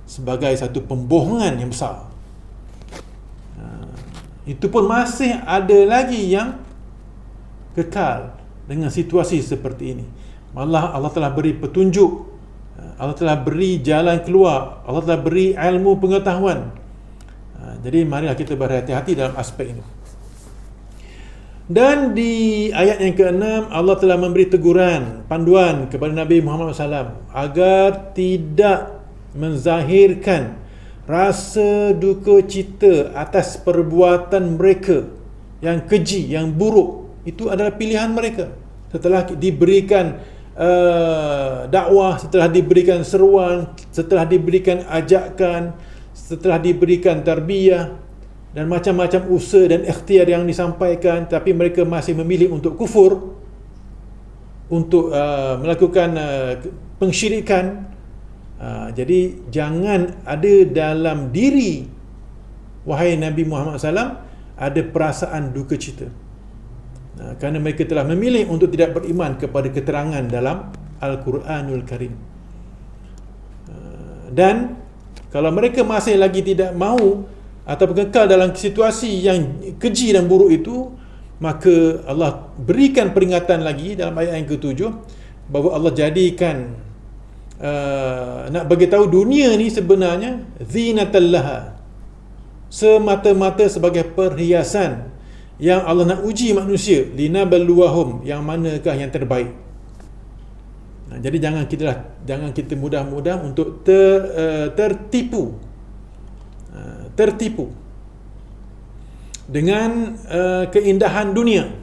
sebagai satu pembohongan yang besar. Itu pun masih ada lagi yang kekal dengan situasi seperti ini. Malah Allah telah beri petunjuk, Allah telah beri jalan keluar, Allah telah beri ilmu pengetahuan. Jadi marilah kita berhati-hati dalam aspek ini. Dan di ayat yang ke-6 Allah telah memberi teguran, panduan kepada Nabi Muhammad SAW agar tidak menzahirkan rasa duka cita atas perbuatan mereka yang keji, yang buruk. Itu adalah pilihan mereka. Setelah diberikan dakwah, setelah diberikan seruan, setelah diberikan ajakan, setelah diberikan tarbiyah dan macam-macam usaha dan ikhtiar yang disampaikan, tapi mereka masih memilih untuk kufur, untuk melakukan pengsyirikan. Jadi jangan ada dalam diri wahai Nabi Muhammad SAW ada perasaan duka cita, kerana mereka telah memilih untuk tidak beriman kepada keterangan dalam Al-Quranul Karim. Dan kalau mereka masih lagi tidak mahu atau kekal dalam situasi yang keji dan buruk itu, maka Allah berikan peringatan lagi dalam ayat yang ke-7 bahawa Allah jadikan nak bagi tahu dunia ni sebenarnya zinatan laha, semata-mata sebagai perhiasan yang Allah nak uji manusia, linabluwahum, yang manakah yang terbaik. Jadi jangan kita mudah-mudah untuk tertipu dengan keindahan dunia.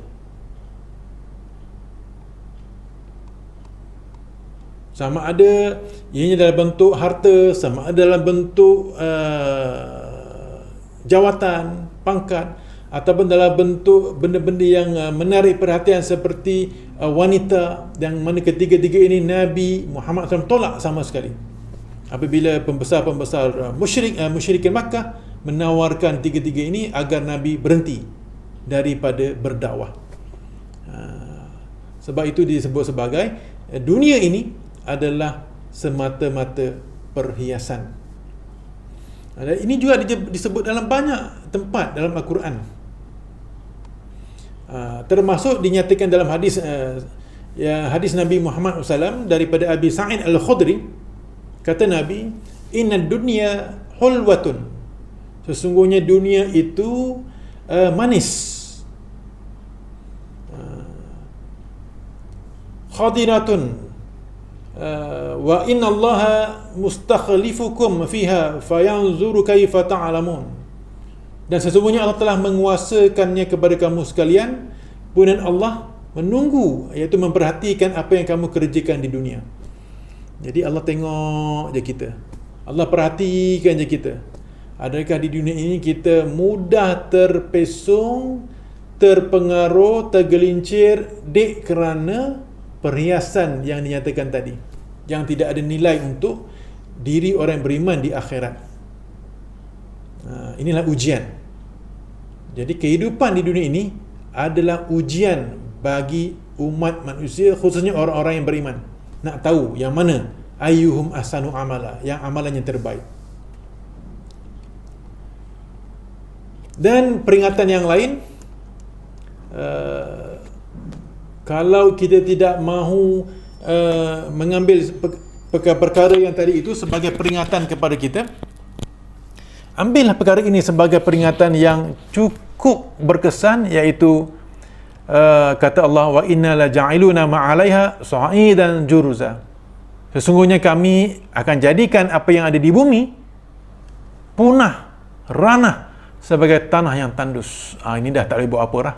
Sama ada ianya dalam bentuk harta, sama ada dalam bentuk jawatan, pangkat, ataupun dalam bentuk benda-benda yang menarik perhatian seperti wanita, yang mana ketiga-tiga ini Nabi Muhammad SAW tolak sama sekali. Apabila pembesar-pembesar musyrikin Makkah menawarkan tiga-tiga ini agar Nabi berhenti daripada berdakwah. Sebab itu disebut sebagai dunia ini adalah semata-mata perhiasan. Dan ini juga disebut dalam banyak tempat dalam Al-Quran. Termasuk dinyatakan dalam hadis hadis Nabi Muhammad SAW daripada Abi Sa'id Al-Khudri. Kata Nabi, inna dunya hulwatun, sesungguhnya dunia itu manis, khadiratun, wa inna allaha mustakhlifukum fiha fayanzuru kaifa ta'lamun, dan sesungguhnya Allah telah menguasakannya kepada kamu sekalian, kemudian Allah menunggu, iaitu memperhatikan apa yang kamu kerjakan di dunia. Jadi Allah tengok je kita, Allah perhatikan je kita. Adakah di dunia ini kita mudah terpesong, terpengaruh, tergelincir kerana perhiasan yang dinyatakan tadi, yang tidak ada nilai untuk diri orang yang beriman di akhirat. Inilah ujian. Jadi kehidupan di dunia ini adalah ujian bagi umat manusia, khususnya orang-orang yang beriman. Nak tahu yang mana ayyuhum ahsanu amala, yang amalannya terbaik. Dan peringatan yang lain, kalau kita tidak mahu mengambil perkara yang tadi itu sebagai peringatan kepada kita, ambillah perkara ini sebagai peringatan yang cukup berkesan, iaitu kata Allah, wa inna la ja'iluna ma'alaiha sa'idan juruza, sesungguhnya kami akan jadikan apa yang ada di bumi punah, ranah, sebagai tanah yang tandus. Ini dah tak boleh buat apa dah.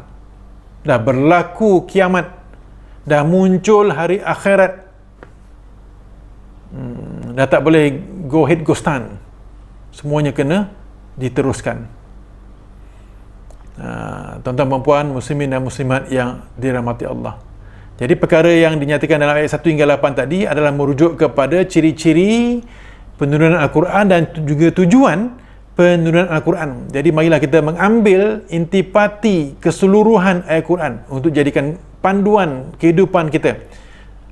Dah berlaku kiamat, dah muncul hari akhirat, dah tak boleh go ahead go stand, semuanya kena diteruskan. Tuan-tuan dan puan, muslimin dan muslimat yang dirahmati Allah, jadi perkara yang dinyatakan dalam ayat 1 hingga 8 tadi adalah merujuk kepada ciri-ciri penurunan Al-Quran dan juga tujuan penurunan Al-Quran. Jadi marilah kita mengambil intipati keseluruhan ayat Quran untuk jadikan panduan kehidupan kita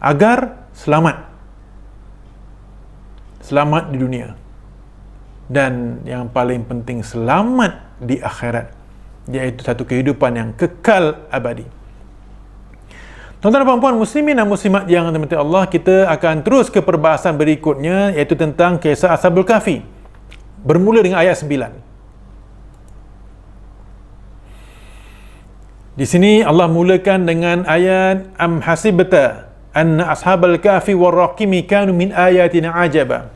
agar selamat di dunia, dan yang paling penting selamat di akhirat, iaitu satu kehidupan yang kekal abadi. Tuan-tuan dan puan-puan, muslimin dan muslimat yang dirahmati Allah, kita akan terus ke perbahasan berikutnya, iaitu tentang kisah Ashabul Kahfi, bermula dengan ayat 9. Di sini Allah mulakan dengan ayat am hasibta anna ashabal kahfi warraqimi kanu min ayatina ajaba.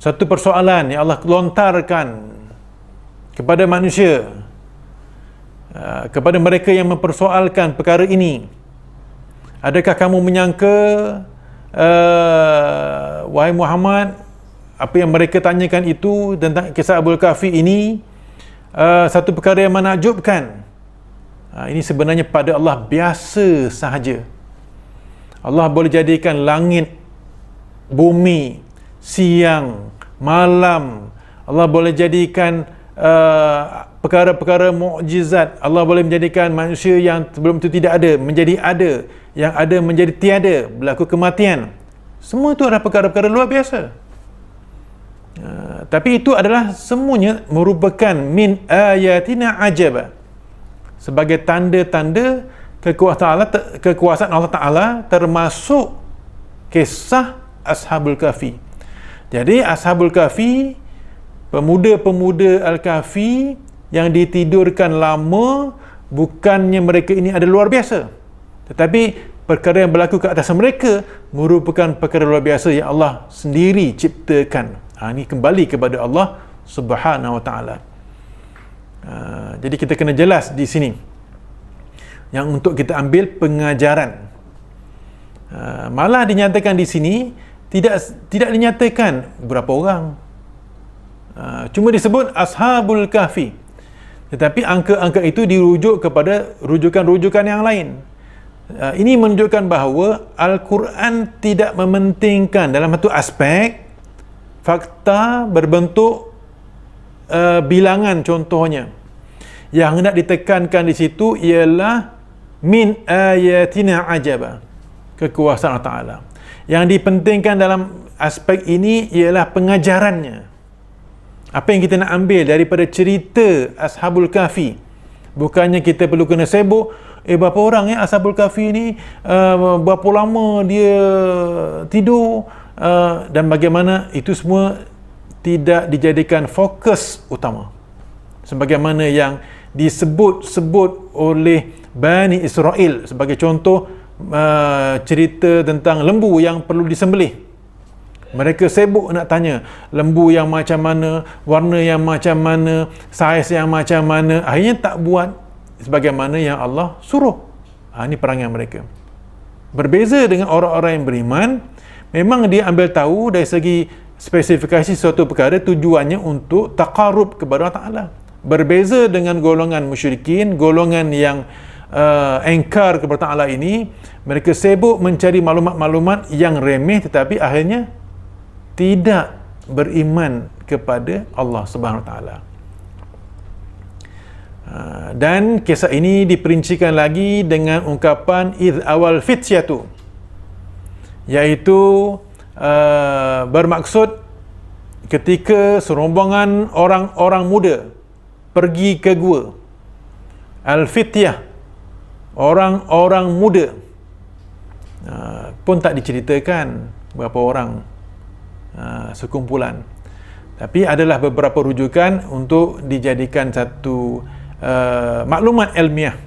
Satu persoalan yang Allah lontarkan kepada manusia, kepada mereka yang mempersoalkan perkara ini. Adakah kamu menyangka, wahai Muhammad, apa yang mereka tanyakan itu tentang kisah Ashabul Kahfi ini satu perkara yang menakjubkan? Ini sebenarnya pada Allah biasa sahaja. Allah boleh jadikan langit, bumi, siang, malam. Allah boleh jadikan perkara-perkara mukjizat. Allah boleh menjadikan manusia yang sebelum itu tidak ada menjadi ada, yang ada menjadi tiada, berlaku kematian. Semua itu adalah perkara-perkara luar biasa. Tapi itu adalah semuanya merupakan min ayatina ajaba, sebagai tanda-tanda kekuasaan Allah Ta'ala, termasuk kisah Ashabul Kahfi. Jadi Ashabul Kahfi, pemuda-pemuda Al-Kahfi yang ditidurkan lama, bukannya mereka ini ada luar biasa, tetapi perkara yang berlaku ke atas mereka merupakan perkara luar biasa yang Allah sendiri ciptakan. Ini kembali kepada Allah Subhanahu Wa Ta'ala. Jadi kita kena jelas di sini yang untuk kita ambil pengajaran. Malah dinyatakan di sini tidak dinyatakan berapa orang, cuma disebut Ashabul Kahfi, tetapi angka-angka itu dirujuk kepada rujukan-rujukan yang lain. Ini menunjukkan bahawa Al-Quran tidak mementingkan dalam satu aspek fakta berbentuk
bilangan contohnya. Yang hendak ditekankan di situ ialah min ayatina ajaba, kekuasaan Allah Ta'ala. Yang dipentingkan dalam aspek ini ialah pengajarannya. Apa yang kita nak ambil daripada cerita Ashabul Kahfi. Bukannya kita perlu kena sibuk, berapa orang Ashabul Kahfi ni, berapa lama dia tidur, dan bagaimana, itu semua tidak dijadikan fokus utama. Sebagaimana yang disebut-sebut oleh Bani Israel sebagai contoh, cerita tentang lembu yang perlu disembelih. Mereka sibuk nak tanya lembu yang macam mana, warna yang macam mana, saiz yang macam mana. Akhirnya tak buat sebagaimana yang Allah suruh. Ini perangai mereka. Berbeza dengan orang-orang yang beriman, memang dia ambil tahu dari segi spesifikasi suatu perkara, tujuannya untuk taqarrub kepada Allah Ta'ala. Berbeza dengan golongan musyrikin, golongan yang engkar kepada Allah ini, mereka sibuk mencari maklumat-maklumat yang remeh, tetapi akhirnya tidak beriman kepada Allah Subhanahu Wa Taala. Dan kisah ini diperincikan lagi dengan ungkapan idh awal fityatu, iaitu bermaksud ketika serombongan orang-orang muda pergi ke gua. Al-fityah, orang-orang muda, pun tak diceritakan berapa orang, sekumpulan, tapi adalah beberapa rujukan untuk dijadikan satu maklumat ilmiah.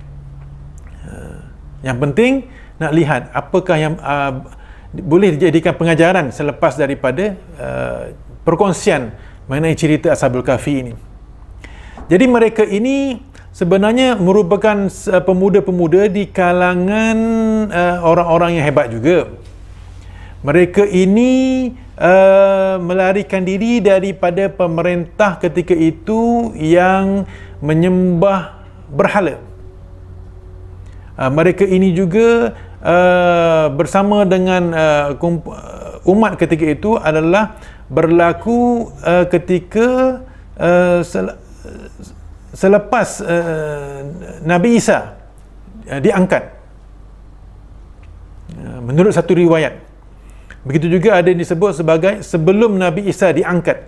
Yang penting nak lihat apakah yang boleh dijadikan pengajaran selepas daripada perkongsian mengenai cerita Ashabul Kahfi ini. Jadi mereka ini sebenarnya merupakan pemuda-pemuda di kalangan orang-orang yang hebat juga. Mereka ini melarikan diri daripada pemerintah ketika itu yang menyembah berhala. Mereka ini juga bersama dengan umat ketika itu adalah berlaku ketika selepas Nabi Isa diangkat, menurut satu riwayat. Begitu juga ada yang disebut sebagai sebelum Nabi Isa diangkat.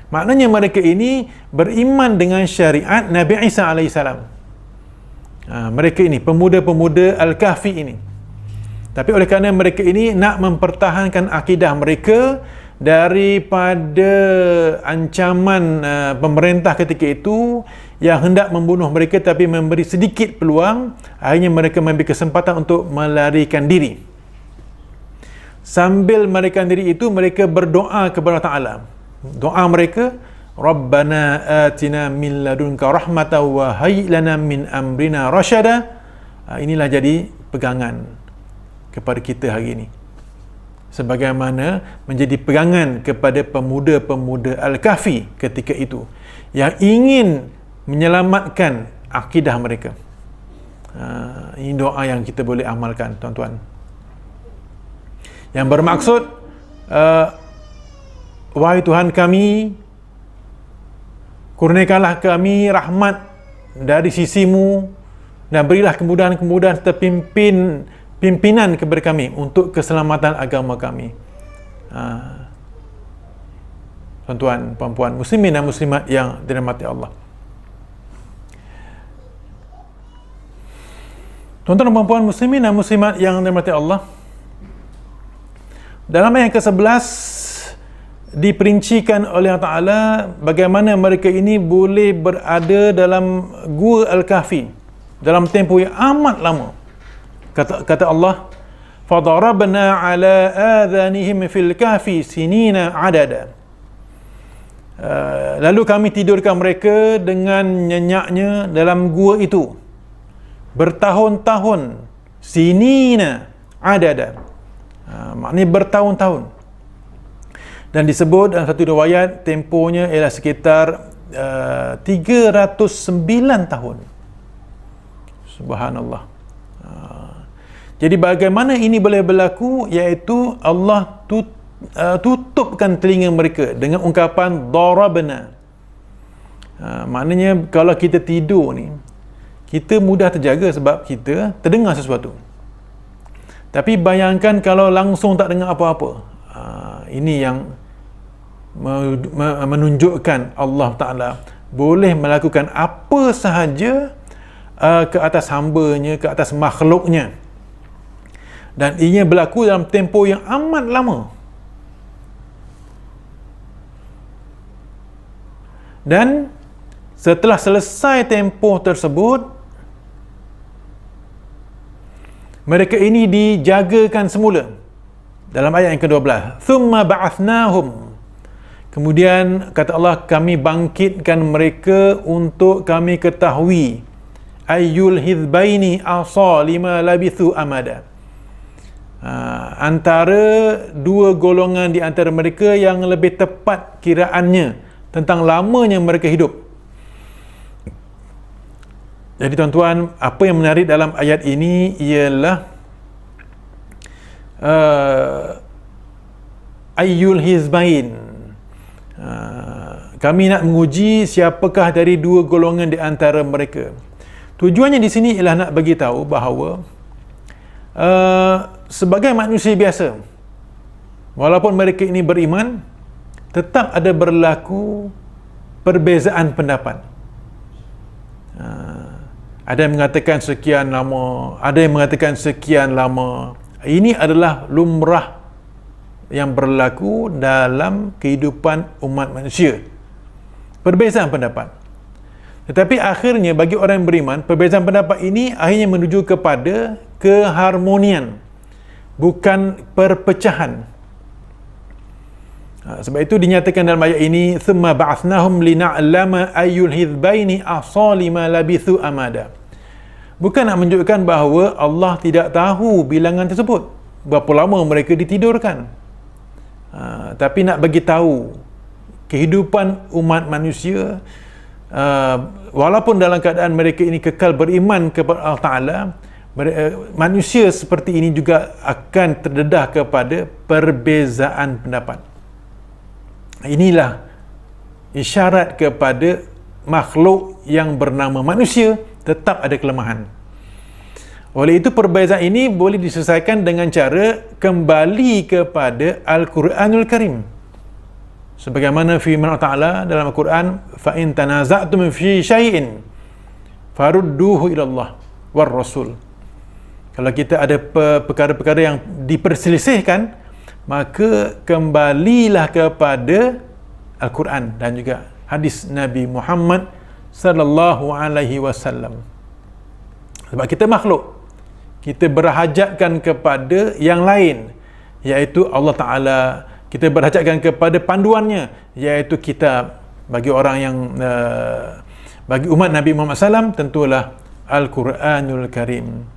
Maknanya mereka ini beriman dengan syariat Nabi Isa AS. Mereka ini pemuda-pemuda Al-Kahfi ini. Tapi oleh kerana mereka ini nak mempertahankan akidah mereka daripada ancaman pemerintah ketika itu yang hendak membunuh mereka, tapi memberi sedikit peluang, akhirnya mereka mengambil kesempatan untuk melarikan diri. Sambil melarikan diri itu, mereka berdoa kepada Allah Ta'ala. Doa mereka, Rabbana atina min ladunka rahmatan wa hayyi lana min amrina rasyada. Inilah jadi pegangan kepada kita hari ini, sebagaimana menjadi pegangan kepada pemuda-pemuda Al-Kahfi ketika itu yang ingin menyelamatkan akidah mereka. Ini doa yang kita boleh amalkan, tuan-tuan, yang bermaksud wahai Tuhan kami, kurniakanlah kami rahmat dari sisimu dan berilah kemudahan-kemudahan serta pimpinan kepada kami untuk keselamatan agama kami. Tuan-tuan, puan-puan, muslimin dan muslimat yang dirahmati Allah. Tuan-tuan dan puan-puan, muslimin dan muslimat yang dirahmati Allah, dalam ayat ke-11 diperincikan oleh Allah Ta'ala bagaimana mereka ini boleh berada dalam gua Al-Kahfi dalam tempoh yang amat lama. Kata Allah, fadarabna ala adhanihim fil kahfi sinina adada. Lalu kami tidurkan mereka dengan nyenyaknya dalam gua itu bertahun-tahun. Sinina adada, maknanya bertahun-tahun. Dan disebut dalam satu riwayat tempohnya ialah sekitar 309 tahun. Subhanallah. Jadi bagaimana ini boleh berlaku, iaitu Allah tutupkan telinga mereka dengan ungkapan darabna. Maknanya kalau kita tidur ni, kita mudah terjaga sebab kita terdengar sesuatu. Tapi bayangkan kalau langsung tak dengar apa-apa. Ini yang menunjukkan Allah Ta'ala boleh melakukan apa sahaja ke atas hamba-Nya, ke atas makhluknya. Dan ianya berlaku dalam tempoh yang amat lama. Dan setelah selesai tempoh tersebut, mereka ini dijagakan semula. Dalam ayat yang ke-12, thumma ba'athnahum, kemudian kata Allah, kami bangkitkan mereka untuk kami ketahui ayyul hizbaini asa lima labithu amada, antara dua golongan di antara mereka yang lebih tepat kiraannya tentang lamanya mereka hidup. Jadi tuan-tuan, apa yang menarik dalam ayat ini ialah ayyul hizbain, kami nak menguji siapakah dari dua golongan di antara mereka. Tujuannya di sini ialah nak bagi tahu bahawa sebagai manusia biasa, walaupun mereka ini beriman, tetap ada berlaku perbezaan pendapat. Ada yang mengatakan sekian lama, ada yang mengatakan sekian lama. Ini adalah lumrah yang berlaku dalam kehidupan umat manusia, perbezaan pendapat. Tetapi akhirnya bagi orang yang beriman, perbezaan pendapat ini akhirnya menuju kepada keharmonian, bukan perpecahan. Sebab itu dinyatakan dalam ayat ini, thumma ba'athnahum lina'lama ayyul hizbaini ahsa lima labithu amada. Bukan nak menunjukkan bahawa Allah tidak tahu bilangan tersebut, berapa lama mereka ditidurkan. Tapi nak bagi tahu kehidupan umat manusia, walaupun dalam keadaan mereka ini kekal beriman kepada Allah Ta'ala, manusia seperti ini juga akan terdedah kepada perbezaan pendapat. Inilah isyarat kepada makhluk yang bernama manusia tetap ada kelemahan. Oleh itu perbezaan ini boleh diselesaikan dengan cara kembali kepada Al-Quranul Karim. Sebagaimana firman Allah Ta'ala dalam Al-Quran, فَإِن تَنَازَعْتُمْ فِي شَيْءٍ فَرُدُّوهُ إِلَى اللَّهِ وَالرَّسُولِ. Kalau kita ada perkara-perkara yang diperselisihkan, maka kembalilah kepada Al-Quran dan juga hadis Nabi Muhammad sallallahu alaihi wasallam. Sebab kita makhluk, kita berhajatkan kepada yang lain, iaitu Allah Ta'ala. Kita berhajatkan kepada panduannya, iaitu kitab. Bagi orang yang bagi umat Nabi Muhammad SAW, tentulah Al-Quranul Karim.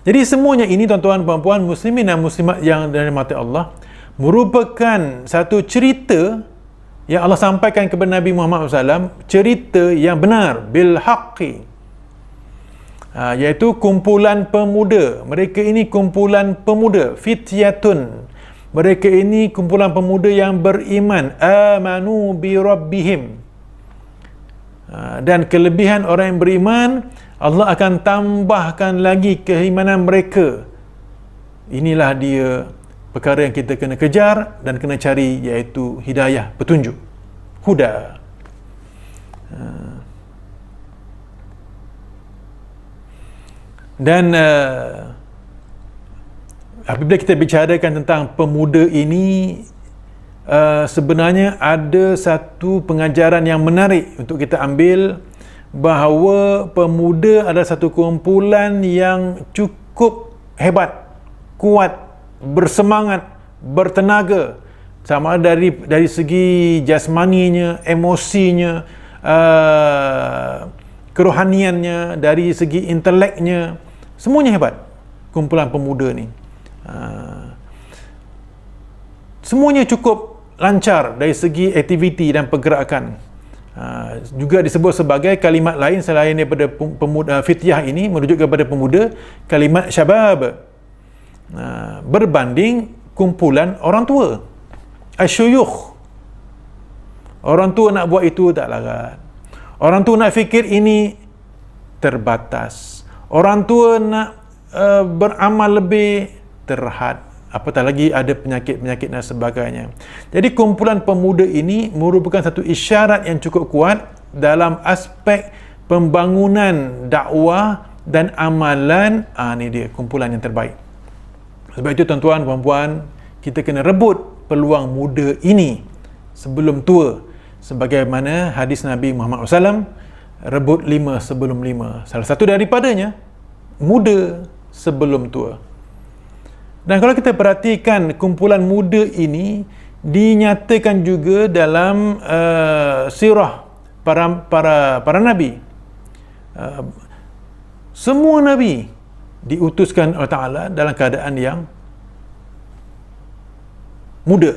Jadi semuanya ini tuan-tuan puan-puan, muslimin dan muslimat yang dirahmati Allah, merupakan satu cerita yang Allah sampaikan kepada Nabi Muhammad SAW, cerita yang benar, bil haqqi, iaitu kumpulan pemuda. Mereka ini kumpulan pemuda, fityatun. Mereka ini kumpulan pemuda yang beriman, amanu bi rabbihim. Dan kelebihan orang yang beriman, Allah akan tambahkan lagi keimanan mereka. Inilah dia perkara yang kita kena kejar dan kena cari, iaitu hidayah, petunjuk, huda. Dan apabila kita bicarakan tentang pemuda ini, sebenarnya ada satu pengajaran yang menarik untuk kita ambil, bahawa pemuda adalah satu kumpulan yang cukup hebat, kuat, bersemangat, bertenaga, sama ada dari segi jasmaninya, emosinya, kerohaniannya, dari segi inteleknya, semuanya hebat kumpulan pemuda ni. Semuanya cukup lancar dari segi aktiviti dan pergerakan. Juga disebut sebagai kalimat lain selain daripada pemuda, fityah ini merujuk kepada pemuda, kalimat syabab, berbanding kumpulan orang tua, asyuyukh. Orang tua nak buat itu tak larat, Orang tua nak fikir ini terbatas. Orang tua nak beramal lebih, terhad. Apatah lagi ada penyakit-penyakit dan sebagainya. Jadi kumpulan pemuda ini merupakan satu isyarat yang cukup kuat dalam aspek pembangunan dakwah dan amalan. Ini dia kumpulan yang terbaik. Sebab itu tuan-tuan, puan-puan, kita kena rebut peluang muda ini sebelum tua. Sebagaimana hadis Nabi Muhammad SAW, rebut 5 sebelum 5. Salah satu daripadanya, muda sebelum tua. Dan kalau kita perhatikan kumpulan muda ini dinyatakan juga dalam sirah para nabi. Semua nabi diutuskan oleh Ta'ala dalam keadaan yang muda.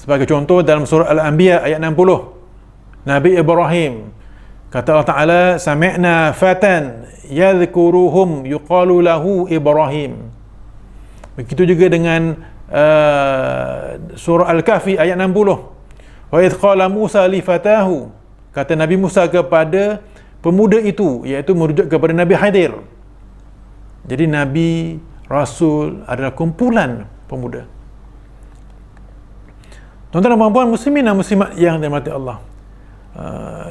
Sebagai contoh dalam surah Al-Anbiya ayat 60, Nabi Ibrahim, kata Allah Ta'ala, sami'na fatan yadhkuruhum yuqalu lahu Ibrahim. Begitu juga dengan surah Al-Kahfi ayat 60, wa idh qala Musa li fatahu, kata Nabi Musa kepada pemuda itu, iaitu merujuk kepada Nabi Khidir. Jadi Nabi, Rasul adalah kumpulan pemuda. Tuan-tuan dan puan-puan, muslimin dan muslimat yang dirahmati Allah,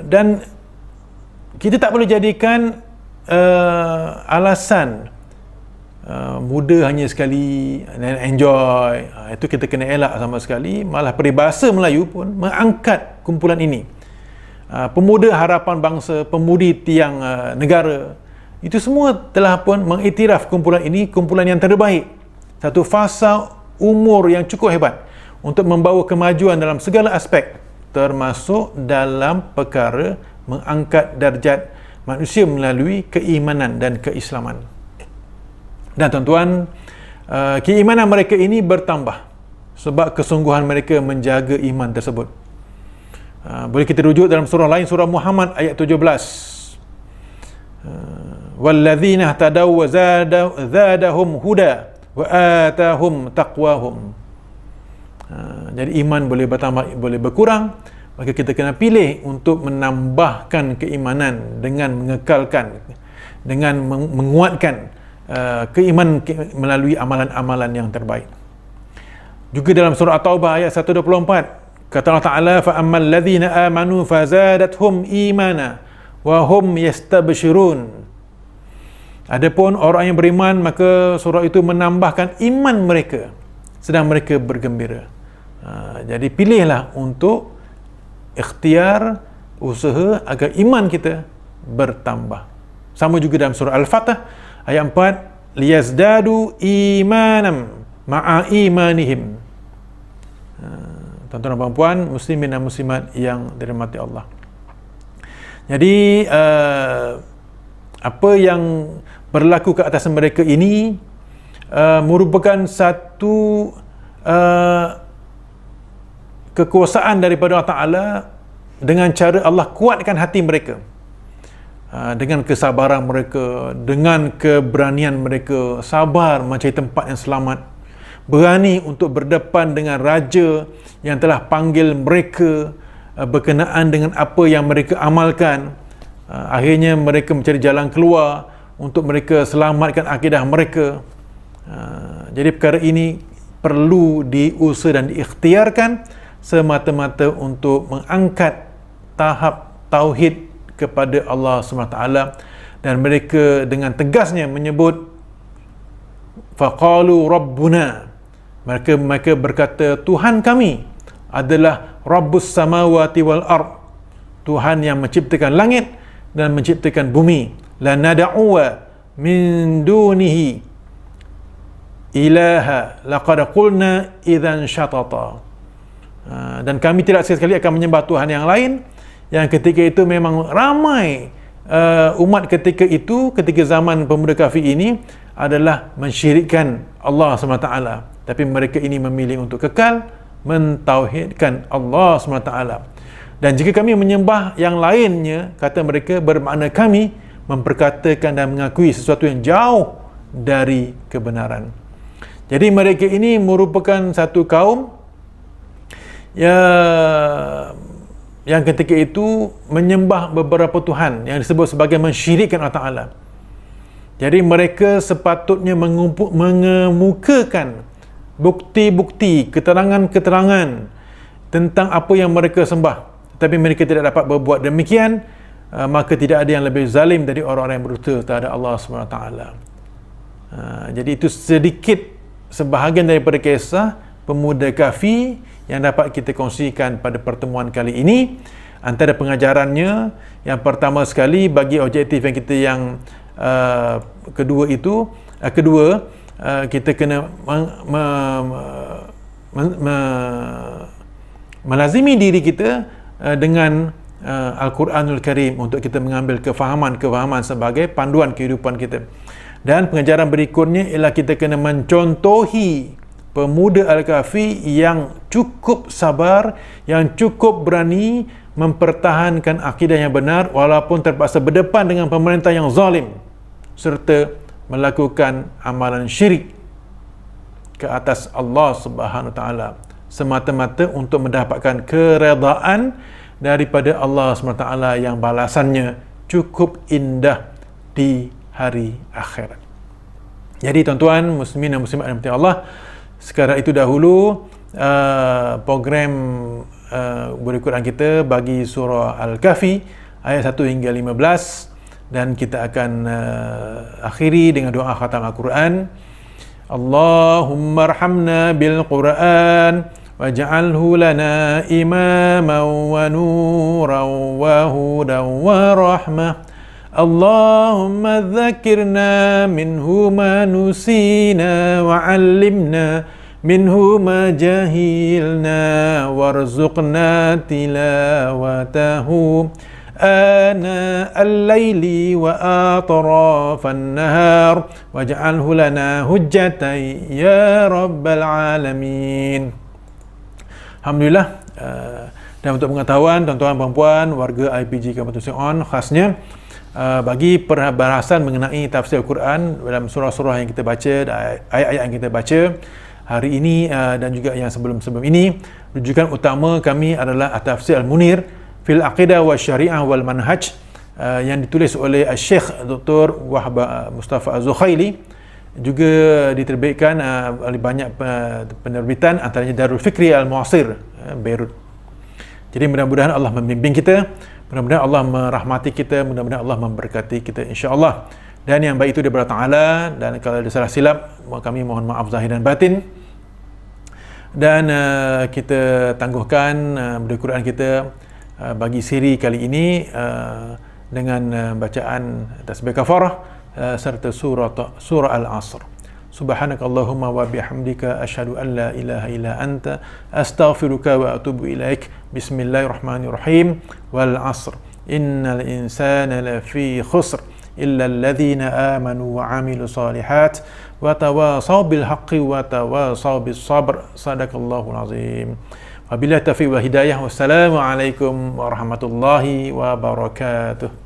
dan kita tak boleh jadikan alasan muda hanya sekali enjoy, itu kita kena elak sama sekali. Malah peribahasa Melayu pun mengangkat kumpulan ini, pemuda harapan bangsa, pemudi tiang negara. Itu semua telah pun mengiktiraf kumpulan ini kumpulan yang terbaik, satu fasa umur yang cukup hebat untuk membawa kemajuan dalam segala aspek, termasuk dalam perkara mengangkat darjat manusia melalui keimanan dan keislaman. Dan tuan-tuan, keimanan mereka ini bertambah sebab kesungguhan mereka menjaga iman tersebut. Boleh kita rujuk dalam surah lain, surah Muhammad ayat 17. Walladzina ihtadaw wa zadahum huda wa atahum taqwahum. Jadi iman boleh bertambah, boleh berkurang, maka kita kena pilih untuk menambahkan keimanan dengan mengekalkan, dengan menguatkan keimanan melalui amalan-amalan yang terbaik. Juga dalam surah At-Taubah ayat 124, kata Allah Ta'ala, فَأَمَّا الَّذِينَ آمَنُوا فَزَادَتْهُمْ إِيمَانًا وَهُمْ يَسْتَبْشِرُونَ. Adapun orang yang beriman, maka surah itu menambahkan iman mereka sedang mereka bergembira. Jadi pilihlah untuk ikhtiar, usaha agar iman kita bertambah. Sama juga dalam surah Al-Fatah ayat 4, liyazdadu imanam ma'a imanihim. Tuan-tuan dan puan-puan, muslimin dan muslimat yang dirahmati Allah. Jadi apa yang berlaku ke atas mereka ini merupakan satu kekuasaan daripada Allah Ta'ala, dengan cara Allah kuatkan hati mereka, dengan kesabaran mereka, dengan keberanian mereka, sabar mencari tempat yang selamat, berani untuk berdepan dengan raja yang telah panggil mereka berkenaan dengan apa yang mereka amalkan. Akhirnya mereka mencari jalan keluar untuk mereka selamatkan akidah mereka. Jadi perkara ini perlu diusaha dan diikhtiarkan semata-mata untuk mengangkat tahap tauhid kepada Allah SWT, dan mereka dengan tegasnya menyebut faqalu rabbuna, mereka berkata Tuhan kami adalah Rabbus samawati wal ard, Tuhan yang menciptakan langit dan menciptakan bumi. La nad'uwa min dunihi ilaha laqad qulna idzan syatata. Dan kami tidak sekali akan menyembah Tuhan yang lain. Yang ketika itu memang ramai umat ketika itu, ketika zaman pemuda kafir ini, adalah mensyirikkan Allah SWT. Tapi mereka ini memilih untuk kekal mentauhidkan Allah SWT. Dan jika kami menyembah yang lainnya, kata mereka, bermakna kami memperkatakan dan mengakui sesuatu yang jauh dari kebenaran. Jadi mereka ini merupakan satu kaum
yang ketika itu menyembah beberapa Tuhan yang disebut sebagai mensyirikkan Allah Ta'ala. Jadi mereka sepatutnya mengemukakan bukti-bukti, keterangan-keterangan tentang apa yang mereka sembah. Tetapi mereka tidak dapat berbuat demikian, maka tidak ada yang lebih zalim dari orang-orang yang berdusta terhadap Allah SWT. Jadi itu sedikit sebahagian daripada kisah pemuda Kahfi yang dapat kita kongsikan pada pertemuan kali ini. Antara pengajarannya, yang pertama sekali bagi objektif yang kita kedua kita kena melazimi diri kita dengan Al-Quranul Karim untuk kita mengambil kefahaman sebagai panduan kehidupan kita. Dan pengajaran berikutnya ialah kita kena mencontohi pemuda Al-Kahfi yang cukup sabar, yang cukup berani mempertahankan akidah yang benar walaupun terpaksa berdepan dengan pemerintah yang zalim, serta melakukan amalan syirik ke atas Allah Subhanahu Wa Taala semata-mata untuk mendapatkan keredaan daripada Allah Subhanahu Wa Taala yang balasannya cukup indah di hari akhirat. Jadi tuan-tuan muslimin dan muslimat yang dirahmati Allah, sekarang itu dahulu program Quran kita bagi surah Al-Kahfi ayat 1 hingga 15, dan kita akan akhiri dengan doa khatam Al-Quran. Allahumma arhamna bil Quran waj'alhu lana imaman wa nuran wa hudan wa rahmah. Allahumma dzakirna minhu ma nusina wa 'allimna minhu ma jahilna warzuqna tilawatahu ana al-laili wa atrafan nahar waj'alhu lana hujjatan ya rabbal alamin. Alhamdulillah. Dan untuk pengetahuan tuan-tuan perempuan warga IPG Kabupaten Sion, khasnya bagi perbahasan mengenai tafsir Al-Quran dalam surah-surah yang kita baca, ayat-ayat yang kita baca hari ini dan juga yang sebelum-sebelum ini, rujukan utama kami adalah Tafsir Al-Munir fil Aqidah wa Syariah wal Manhaj yang ditulis oleh Syekh Dr. Wahab Mustafa Az-Zukhaili, juga diterbitkan oleh banyak penerbitan, antaranya Darul Fikri Al-Muasir Beirut. Jadi mudah-mudahan Allah membimbing kita, mudah-mudahan Allah merahmati kita, mudah-mudahan Allah memberkati kita insya-Allah. Dan yang baik itu daripada Ta'ala, dan kalau ada salah silap kami mohon maaf zahir dan batin. Dan kita tangguhkan budi Quran kita bagi siri kali ini dengan bacaan tasbih kafarah serta surah Al-Asr. Subhanakallahumma wa bihamdika asyhadu an la ilaha illa anta astaghfiruka wa atubu ilaik. Bismillahirrahmanirrahim. Wal 'asr innal insana lafi khusr illa alladhina amanu wa 'amilus solihat wa tawasaw bil haqqi wa tawasaw bis sabr. Sadaqallahul azim. Wabillahi taufiq wal hidayah. Wassalamu alaikum warahmatullahi wabarakatuh.